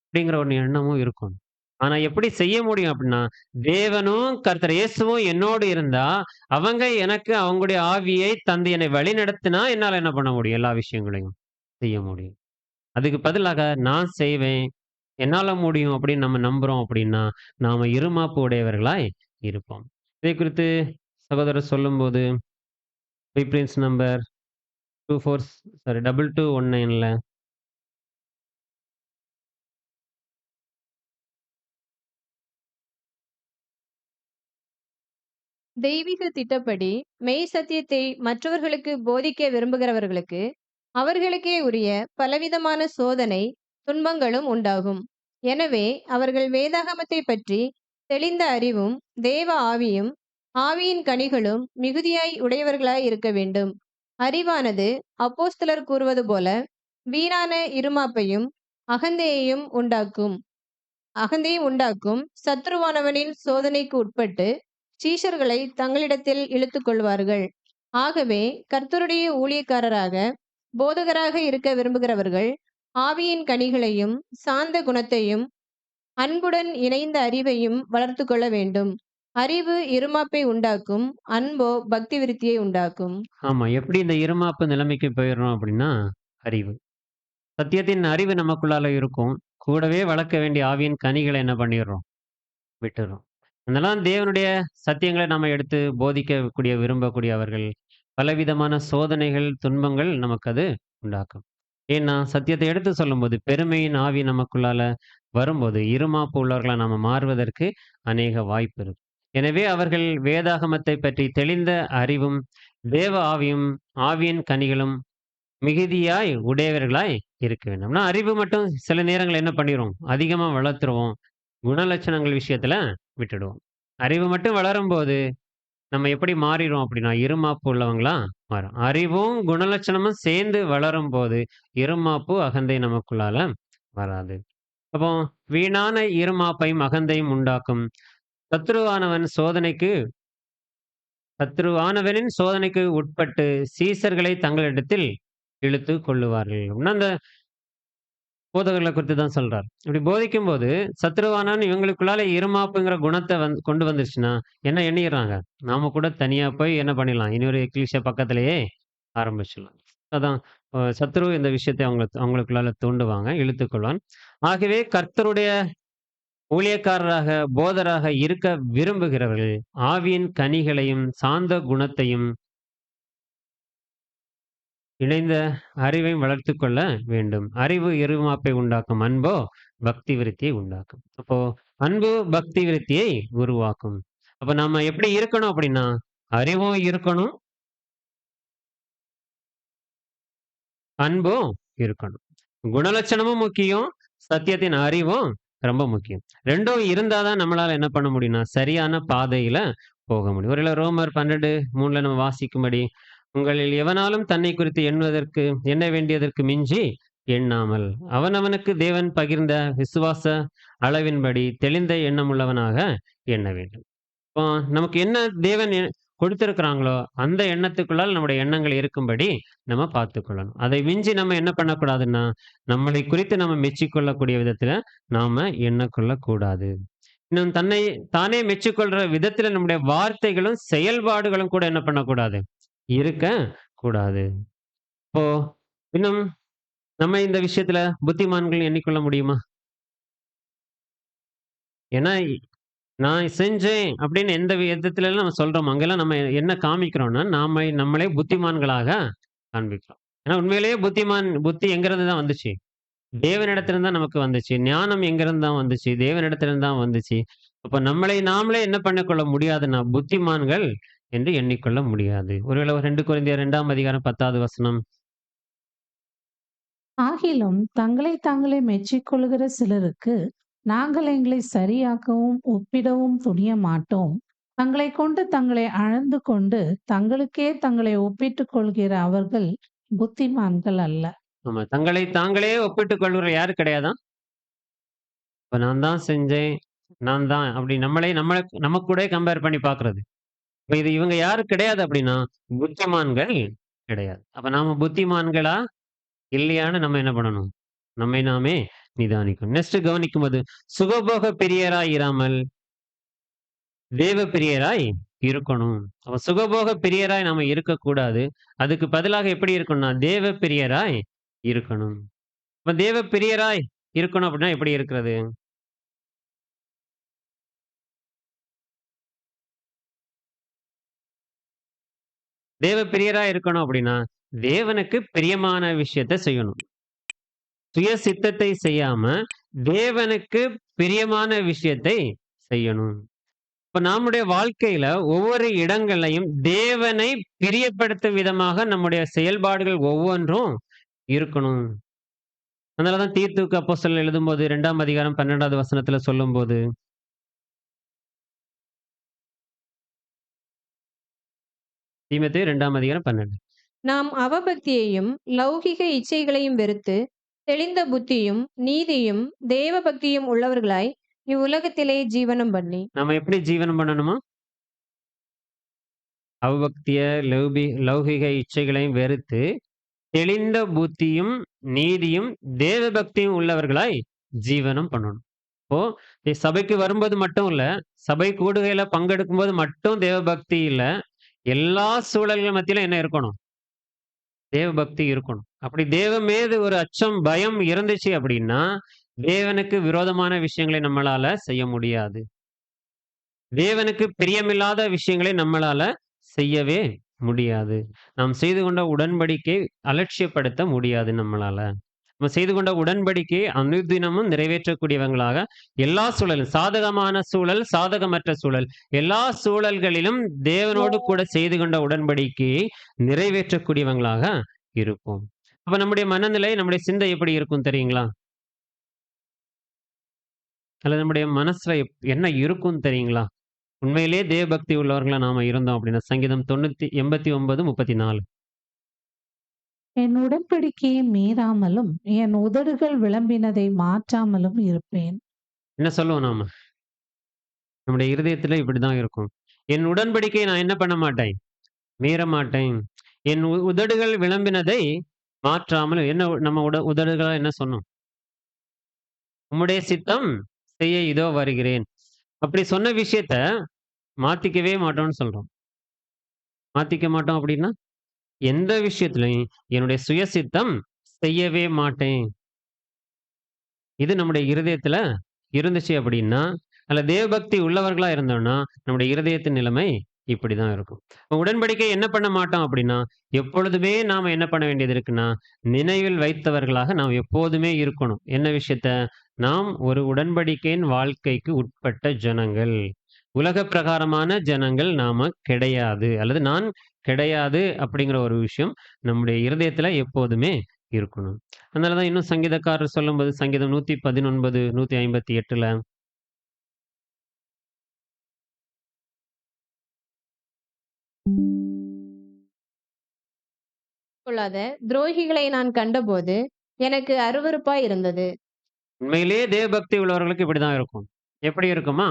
அப்படிங்கிற ஒரு எண்ணமும் இருக்கணும். ஆனா எப்படி செய்ய முடியும் அப்படின்னா, தேவனும் கர்த்தர் இயேசுவும் என்னோடு இருந்தா, அவங்க எனக்கு அவங்களுடைய ஆவியை தந்து என்னை வழிநடத்தினா, என்னால என்ன பண்ண முடியும்? எல்லா விஷயங்களையும் செய்ய முடியும். அதுக்கு பதிலாக நான் செய்வேன், என்னால முடியும் அப்படின்னு நம்ம நம்புறோம் அப்படின்னா, நாம இருமாப்பு உடையவர்களாய் இருப்போம். இதை குறித்து சகோதரர் சொல்லும்போது, ரீபிரின்ஸ் நம்பர் 2219ல தெய்வீக திட்டப்படி மெய் சத்தியத்தை மற்றவர்களுக்கு போதிக்க விரும்புகிறவர்களுக்கு அவர்களுக்கே உரிய பலவிதமான சோதனை, துன்பங்களும் உண்டாகும். எனவே அவர்கள் வேதாகமத்தை பற்றி தெளிந்த அறிவும், தேவ ஆவியும், ஆவியின் கனிகளும் மிகுதியாய் உடையவர்களாய் இருக்க வேண்டும். அறிவானது அப்போஸ்தலர் கூறுவது போல வீணான இருமாப்பையும் அகந்தையையும் உண்டாக்கும். அகந்தையும் உண்டாக்கும். சத்துருவானவனின் சோதனைக்கு உட்பட்டு சீஷர்களை தங்களிடத்தில் இழுத்துக் கொள்வார்கள். ஆகவே கர்த்தருடைய ஊழியக்காரராக, போதகராக இருக்க விரும்புகிறவர்கள் ஆவியின் கனிகளையும், சாந்த குணத்தையும், அன்புடன் இணைந்த அறிவையும் வளர்த்துக் கொள்ள வேண்டும். அறிவு இருமாப்பை உண்டாக்கும். அன்போ பக்தி விருத்தியை உண்டாக்கும். ஆமா. எப்படி இந்த இருமாப்பு நிலைமைக்கு போயிடுறோம் அப்படின்னா, அறிவு. சத்தியத்தின் அறிவு நமக்குள்ளால இருக்கும். கூடவே வளர்க்க வேண்டிய ஆவியின் கனிகளை என்ன பண்ணிடுறோம்? விட்டுர்றோம். அதெல்லாம் தேவனுடைய சத்தியங்களை நாம எடுத்து போதிக்கக்கூடிய விரும்பக்கூடியவர்கள், பலவிதமான சோதனைகள், துன்பங்கள் நமக்கு அது உண்டாக்கும். ஏன்னா, சத்தியத்தை எடுத்து சொல்லும்போது, பெருமையின் ஆவி நமக்குள்ளால வரும்போது, இருமாப்பு உள்ளவர்களா நாம மாறுவதற்கு அநேக வாய்ப்பு இருக்கு. எனவே அவர்கள் வேதாகமத்தை பற்றி தெளிந்த அறிவும், தேவ ஆவியும், ஆவியின் கனிகளும் மிகுதியாய் உடையவர்களாய் இருக்க வேண்டும். ஆனா அறிவு மட்டும் சில நேரங்கள்ல என்ன பண்ணிரும்? அதிகமா வளர்த்துருவோம். குணலட்சணங்கள் விஷயத்துல விட்டுடுவோம். அறிவு மட்டும் வளரும்போது, நம்ம எப்படி மாறிருவோம் அப்படின்னா, இருமாப்பு உள்ளவங்களா மாறும். அறிவும், குணலட்சணமும் சேர்ந்து வளரும்போது, இருமாப்பு, அகந்தை நமக்குள்ளால வராது. அப்போ வீணான இருமாப்பையும், அகந்தையும் உண்டாக்கும். சத்துருவானவன் சோதனைக்கு சத்துருவானவனின் சோதனைக்கு உட்பட்டு சீசர்களை தங்களிடத்தில் இழுத்துக் கொள்ளுவார்கள். அப்படின்னா அந்த போதகர்கள குறித்து தான் சொல்றார். இப்படி போதிக்கும்போது, சத்துருவானவன் இவங்களுக்குள்ளால இருமாப்புங்கிற குணத்த கொண்டு வந்துருச்சுன்னா, என்ன எண்ணிர்றாங்க? நாம கூட தனியா போய் என்ன பண்ணிடலாம்? இன்னொரு எக்லீசியா பக்கத்திலேயே ஆரம்பிச்சிடலாம். அதான் சத்துரு இந்த விஷயத்தை அவங்களுக்குள்ளால தூண்டுவாங்க, இழுத்துக்கொள்வான். ஆகவே கர்த்தருடைய ஊழியக்காரராக, போதராக இருக்க விரும்புகிறவர்கள், ஆவியின் கனிகளையும், சாந்த குணத்தையும் இணைந்த அறிவையும் வளர்த்துக் கொள்ள வேண்டும். அறிவு இருமாப்பை உண்டாக்கும். அன்போ பக்தி விருத்தியை உண்டாக்கும். அப்போ அன்பு பக்தி விருத்தியை உருவாக்கும். அப்ப நம்ம எப்படி இருக்கணும் அப்படின்னா, அறிவும் இருக்கணும், அன்பும் இருக்கணும். குணலட்சணமும் முக்கியம், சத்தியத்தின் அறிவும் ரொம்ப முக்கியம். 2ம் இருந்தா தான் நம்மளால என்ன பண்ண முடியும்னா, சரியான பாதையில போக முடியும். ஒருவேளை ரோமர் 12:3ல நம்ம வாசிக்கும்படி, உங்களில் எவனாலும் தன்னை குறித்து எண்ண வேண்டியதற்கு மிஞ்சி எண்ணாமல், அவனவனுக்கு தேவன் பகிர்ந்த விசுவாச அளவின்படி தெளிந்த எண்ணமுள்ளவனாக எண்ண வேண்டும். இப்போ நமக்கு என்ன தேவன் கொடுத்திருக்கிறாங்களோ, அந்த எண்ணத்துக்குள்ளால் நம்முடைய எண்ணங்கள் இருக்கும்படி நம்ம பார்த்துக்கொள்ளணும். அதை மிஞ்சி நம்ம என்ன பண்ணக்கூடாதுன்னா, நம்மளை குறித்து நம்ம மெச்சிக்கொள்ளக்கூடிய விதத்துல நாம எண்ணக்கொள்ளக்கூடாது. இன்னும் தன்னை தானே மெச்சிக்கொள்ற விதத்துல நம்முடைய வார்த்தைகளும், செயல்பாடுகளும் கூட என்ன பண்ணக்கூடாது? இருக்க கூடாது. இப்போ இன்னும் நம்ம இந்த விஷயத்துல புத்திமான்கள் எண்ணிக்கொள்ள முடியுமா? ஏன்னா, நான் செஞ்சேன் அப்படின்னு எந்த விதத்துலலாம் நம்ம சொல்றோமோ, அங்கெல்லாம் நம்ம என்ன காமிக்கிறோம்னா, நம்மளே புத்திமான்களாக காண்பிக்கிறோம். ஏன்னா உண்மையிலேயே புத்தி எங்கிருந்து தான் வந்துச்சு? தேவனிடத்திலிருந்து தான் நமக்கு வந்துச்சு. ஞானம் எங்கிருந்து தான் வந்துச்சு? தேவனிடத்திலிருந்து தான் வந்துச்சு. அப்ப நம்மளை நாமளே என்ன பண்ணிக்கொள்ள முடியாதுன்னா, புத்திமான்கள் என்று எண்ணிக்கொள்ள முடியாது. ஒருவேளை 2 கொரிந்தியர் 2ஆம் அதிகாரம் 10வது வசனம். ஆகிலும் தங்களைத் தாங்களே மெச்சிக்கொள்ளுகிற சிலருக்கு நாங்கள் எங்களை சரியாக்கவும் ஒப்பிடவும் துணிய மாட்டோம். தங்களைக் கொண்டு தங்களை அளந்து கொண்டு தங்களுக்கே தங்களை ஒப்பிட்டுக் கொள்கிற அவர்கள் புத்திமான்கள் அல்ல. ஆமா. தங்களை தாங்களே ஒப்பிட்டுக் கொள்கிற யாரு கிடையாதாம்? இப்ப நான் தான் செஞ்சேன். நான் தான் அப்படி நம்ம கூடயே கம்பேர் பண்ணி பார்க்கிறது. இப்ப இவங்க யாரும் கிடையாது அப்படின்னா, புத்திமான்கள் கிடையாது. அப்ப நாம புத்திமான்களா? இல்லையான்னு நம்ம என்ன பண்ணணும்? நம்மை நாமே நிதானிக்கணும். நெக்ஸ்ட் கவனிக்கும்போது, சுகபோக பிரியராய் இராமல் தேவ பிரியராய் இருக்கணும். அப்ப சுகபோக பிரியராய் நாம இருக்கக்கூடாது. அதுக்கு பதிலாக எப்படி இருக்கணும்னா, தேவ பிரியராய் இருக்கணும். அப்ப தேவ பிரியராய் இருக்கணும் அப்படின்னா எப்படி இருக்கிறது? தேவ பிரியரா இருக்கணும் அப்படின்னா, தேவனுக்கு பிரியமான விஷயத்த செய்யணும். சுய சித்தத்தை செய்யாம, தேவனுக்கு பிரியமான விஷயத்தை செய்யணும். இப்ப நம்முடைய வாழ்க்கையில ஒவ்வொரு இடங்கள்லயும் தேவனை பிரியப்படுத்தும் விதமாக நம்முடைய செயல்பாடுகள் ஒவ்வொன்றும் இருக்கணும். அதனாலதான் தீத்துவுக்கு அப்போஸ்தலர் எழுதும்போது 2ஆம் அதிகாரம் 12வது வசனத்துல சொல்லும்போது, தீமோத்தேயு 2ஆம் அதிகாரம் 12. நாம் அவபக்தியையும் லௌகிக இச்சைகளையும் வெறுத்து தெளிந்த புத்தியும் நீதியும் தேவ பக்தியும் உள்ளவர்களாய் இவ்வுலகத்திலே ஜீவனம் பண்ணி. நம்ம எப்படி ஜீவனம் பண்ணணுமா? அவபக்திய, லௌகிக இச்சைகளையும் வெறுத்து, தெளிந்த புத்தியும், நீதியும், தேவ பக்தியும் உள்ளவர்களாய் ஜீவனம் பண்ணணும். இப்போ சபைக்கு வரும்போது மட்டும் இல்ல, சபை கூடுகையில பங்கெடுக்கும்போது மட்டும் தேவ பக்தி இல்ல, எல்லா சூழல்கள் மத்தியிலும் என்ன இருக்கணும்? தேவ பக்தி இருக்கணும். அப்படி தேவ மீது ஒரு அச்சம், பயம் இருந்துச்சு அப்படின்னா, தேவனுக்கு விரோதமான விஷயங்களை நம்மளால செய்ய முடியாது. தேவனுக்கு பிரியமில்லாத விஷயங்களை நம்மளால செய்யவே முடியாது. நாம் செய்து கொண்ட உடன்படிக்கை அலட்சியப்படுத்த முடியாது நம்மளால. நம்ம செய்து கொண்ட உடன்படிக்கையை அனுதினமும் நிறைவேற்றக்கூடியவங்களாக எல்லா சூழலும், சாதகமான சூழல், சாதகமற்ற சூழல், எல்லா சூழல்களிலும் தேவனோடு கூட செய்து கொண்ட உடன்படிக்கையை நிறைவேற்றக்கூடியவங்களாக இருப்போம். அப்ப நம்முடைய மனநிலை, நம்முடைய சிந்தை எப்படி இருக்கும் தெரியுங்களா? அல்லது நம்முடைய மனசுல என்ன இருக்கும் தெரியுங்களா? உண்மையிலேயே தேவபக்தி உள்ளவர்களா நாம இருந்தோம் அப்படின்னா, சங்கீதம் 89:34. என் உடன்படிக்கையை மீறாமலும் என் உதடுகள் விளம்பினதை மாற்றாமலும் இருப்பேன். என்ன சொல்லுவோம் நாம? நம்முடைய இருதயத்துல இப்படிதான் இருக்கும். என் உடன்படிக்கையை நான் என்ன பண்ண மாட்டேன்? மீற மாட்டேன். என் உதடுகள் விளம்பினதை மாற்றாமல் என்ன நம்ம உதடுகளா என்ன சொன்னோம்? உம்முடைய சித்தம் செய்ய இதோ வருகிறேன். அப்படி சொன்ன விஷயத்த மாத்திக்கவே மாட்டோம்னு சொல்றோம். மாத்திக்க மாட்டோம் அப்படின்னா, எந்த விஷயத்திலையும் என்னுடைய சுயசித்தம் செய்யவே மாட்டேன். இது நம்முடைய இருதயத்துல இருந்துச்சு அப்படின்னா, அல்ல தேவபக்தி உள்ளவர்களா இருந்தோம்னா, நம்முடைய இருதயத்தின் நிலைமை இப்படிதான் இருக்கும். உடன்படிக்கை என்ன பண்ண மாட்டோம் அப்படின்னா, எப்பொழுதுமே நாம என்ன பண்ண வேண்டியது இருக்குன்னா, நினைவில் வைத்தவர்களாக நாம் எப்போதுமே இருக்கணும். என்ன விஷயத்த? நாம் ஒரு உடன்படிக்கையின் வாழ்க்கைக்கு உட்பட்ட ஜனங்கள். உலக பிரகாரமான ஜனங்கள் நாம கிடையாது. அல்லது நான் கிடையாது அப்படிங்கிற ஒரு விஷயம் நம்முடைய இருதயத்துல எப்போதுமே இருக்கணும். அதனாலதான் இன்னும் சங்கீதக்காரர் சொல்லும்போது, சங்கீதம் 119, 158ல கொள்ளாத துரோகிகளை நான் கண்டபோது எனக்கு அருவருப்பாய் இருந்தது. உண்மையிலேயே தேவபக்தி உள்ளவர்களுக்கு இப்படிதான் இருக்கும். எப்படி இருக்குமா?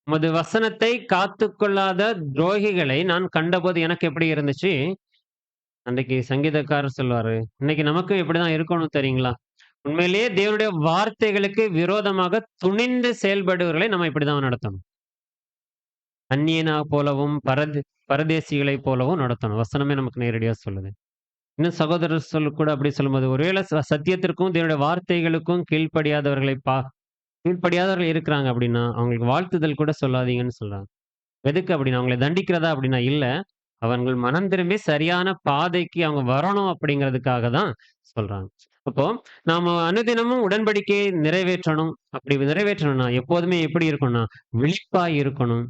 உமது வசனத்தை காத்துக்கொள்ளாத துரோகிகளை நான் கண்டபோது எனக்கு எப்படி இருந்துச்சு? அன்றைக்கு சங்கீதக்காரர் சொல்வாரு, இன்னைக்கு நமக்கும் இப்படிதான் இருக்கணும் தெரியுங்களா? உண்மையிலேயே தேவனுடைய வார்த்தைகளுக்கு விரோதமாக துணிந்து செயல்படுவர்களை நம்ம இப்படிதான் நடத்தணும். அந்நியனா போலவும், பரதேசிகளைப் போலவும் நடத்தணும். வசனமே நமக்கு நேரடியா சொல்லுது. இன்னும் சகோதரர் கூட அப்படி சொல்லும்போது, ஒருவேளை சத்தியத்திற்கும் தேவனுடைய வார்த்தைகளுக்கும் கீழ்ப்படியாதவர்கள் இருக்கிறாங்க அப்படின்னா, அவங்களுக்கு வாழ்த்துதல் கூட சொல்லாதீங்கன்னு சொல்றாங்க. எதுக்கு அப்படின்னா, அவங்கள தண்டிக்கிறதா அப்படின்னா இல்ல. அவங்கள் மனம் திரும்பி சரியான பாதைக்கு அவங்க வரணும் அப்படிங்கிறதுக்காக தான் சொல்றாங்க. அப்போ நாம அனுதினமும் உடன்படிக்கையை நிறைவேற்றணும். அப்படி நிறைவேற்றணும்னா எப்போதுமே எப்படி இருக்கணும்னா, விழிப்பா இருக்கணும்.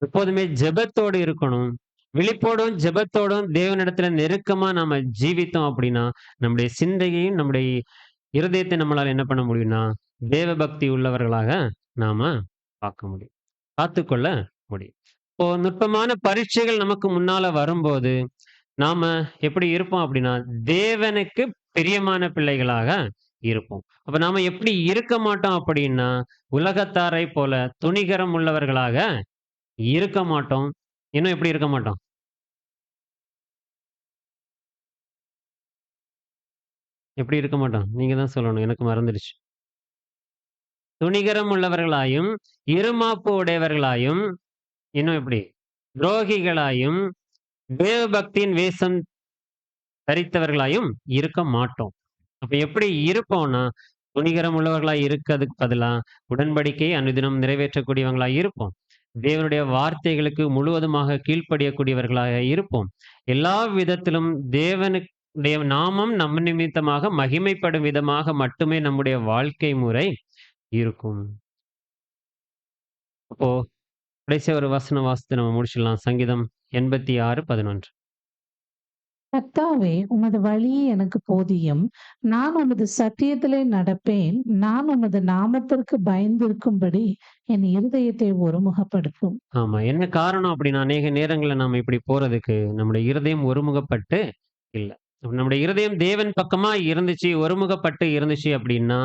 எப்போதுமே ஜெபத்தோடு இருக்கணும். விழிப்போடும், ஜெபத்தோடும் தேவனிடத்துல நெருக்கமா நாம ஜீவித்தோம் அப்படின்னா, நம்முடைய சிந்தையையும், நம்முடைய இருதயத்தை நம்மளால என்ன பண்ண முடியும்னா, தேவ பக்தி உள்ளவர்களாக நாம பார்க்க முடியும். காத்துக்கொள்ள முடியும். இப்போ நுட்பமான பரீட்சைகள் நமக்கு முன்னால வரும்போது, நாம எப்படி இருப்போம் அப்படின்னா, தேவனுக்கு பிரியமான பிள்ளைகளாக இருப்போம். அப்ப நாம எப்படி இருக்க மாட்டோம் அப்படின்னா, உலகத்தாரை போல துணிகரம் உள்ளவர்களாக இருக்க மாட்டோம். இன்னும் எப்படி இருக்க மாட்டோம்? எப்படி இருக்க மாட்டோம்? நீங்க தான் சொல்லணும். எனக்கு மறந்துடுச்சு. துணிகரம் உள்ளவர்களாயும், இருமாப்பு உடையவர்களாயும், இன்னும் எப்படி? துரோகிகளாயும், தேவபக்தியின் வேஷம் தரித்தவர்களாயும் இருக்க மாட்டோம். அப்ப எப்படி இருப்போம்னா, துணிகரம் உள்ளவர்களாய் இருக்கதுக்கு பதிலா, உடன்படிக்கையை அனுதினம் நிறைவேற்றக்கூடியவங்களா இருப்போம். தேவனுடைய வார்த்தைகளுக்கு முழுவதுமாக கீழ்ப்படியக்கூடியவர்களாக இருப்போம். எல்லா விதத்திலும் தேவனுடைய நாமம் நம் நிமித்தமாக மகிமைப்படும் விதமாக மட்டுமே நம்முடைய வாழ்க்கை முறை இருக்கும். அப்போ கடைசியா ஒரு வசனம் வாசித்து நம்ம முடிச்சிடலாம். சங்கீதம் 86:11. கர்த்தாவே, உமது வழி எனக்கு போதியும். நான் உமது சத்தியத்திலே நடப்பேன். நான் உமது நாமத்திற்கு பயந்திருக்கும்படி என் இருதயத்தை ஒருமுகப்படுத்தும். ஆமா. என்ன காரணம் அப்படின்னா, அநேக நேரங்கள்ல நாம இப்படி போறதுக்கு, நம்முடைய இருதயம் ஒருமுகப்பட்டு இல்ல. நம்முடைய இருதயம் தேவன் பக்கமா இருந்துச்சு, ஒருமுகப்பட்டு இருந்துச்சு அப்படின்னா,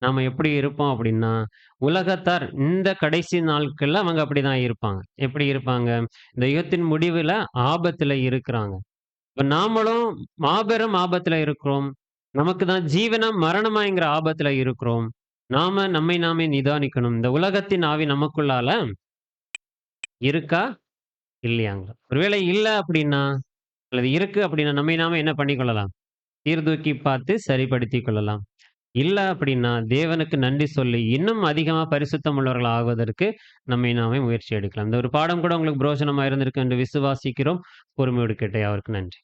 நாம எப்படி இருப்போம் அப்படின்னா, உலகத்தார் இந்த கடைசி நாட்கள்ல அவங்க அப்படிதான் இருப்பாங்க. எப்படி இருப்பாங்க? இந்த யுகத்தின் முடிவுல ஆபத்துல இருக்கிறாங்க. இப்ப நாமளும் மாபெரும் ஆபத்துல இருக்கிறோம். நமக்கு தான் ஜீவனா, மரணமாங்கிற ஆபத்துல இருக்கிறோம். நாம நம்மை நாமே நிதானிக்கணும். இந்த உலகத்தின் ஆவி நமக்குள்ளால இருக்கா? இல்லையாங்களா? ஒருவேளை இல்ல அப்படின்னா, அல்லது இருக்கு அப்படின்னா, நம்மை நாமே என்ன பண்ணிக்கொள்ளலாம்? சீர்தூக்கி பார்த்து சரிப்படுத்திக் கொள்ளலாம். இல்ல அப்படின்னா, தேவனுக்கு நன்றி சொல்லி, இன்னும் அதிகமா பரிசுத்தம் உள்ளவர்கள் ஆகுவதற்கு நம்மை நாமே முயற்சி எடுக்கலாம். இந்த ஒரு பாடம் கூட உங்களுக்கு பிரயோஜனமா இருந்திருக்கு என்று விசுவாசிக்கிறோம். பொறுமையோடு கேட்ட யாவருக்கும் நன்றி.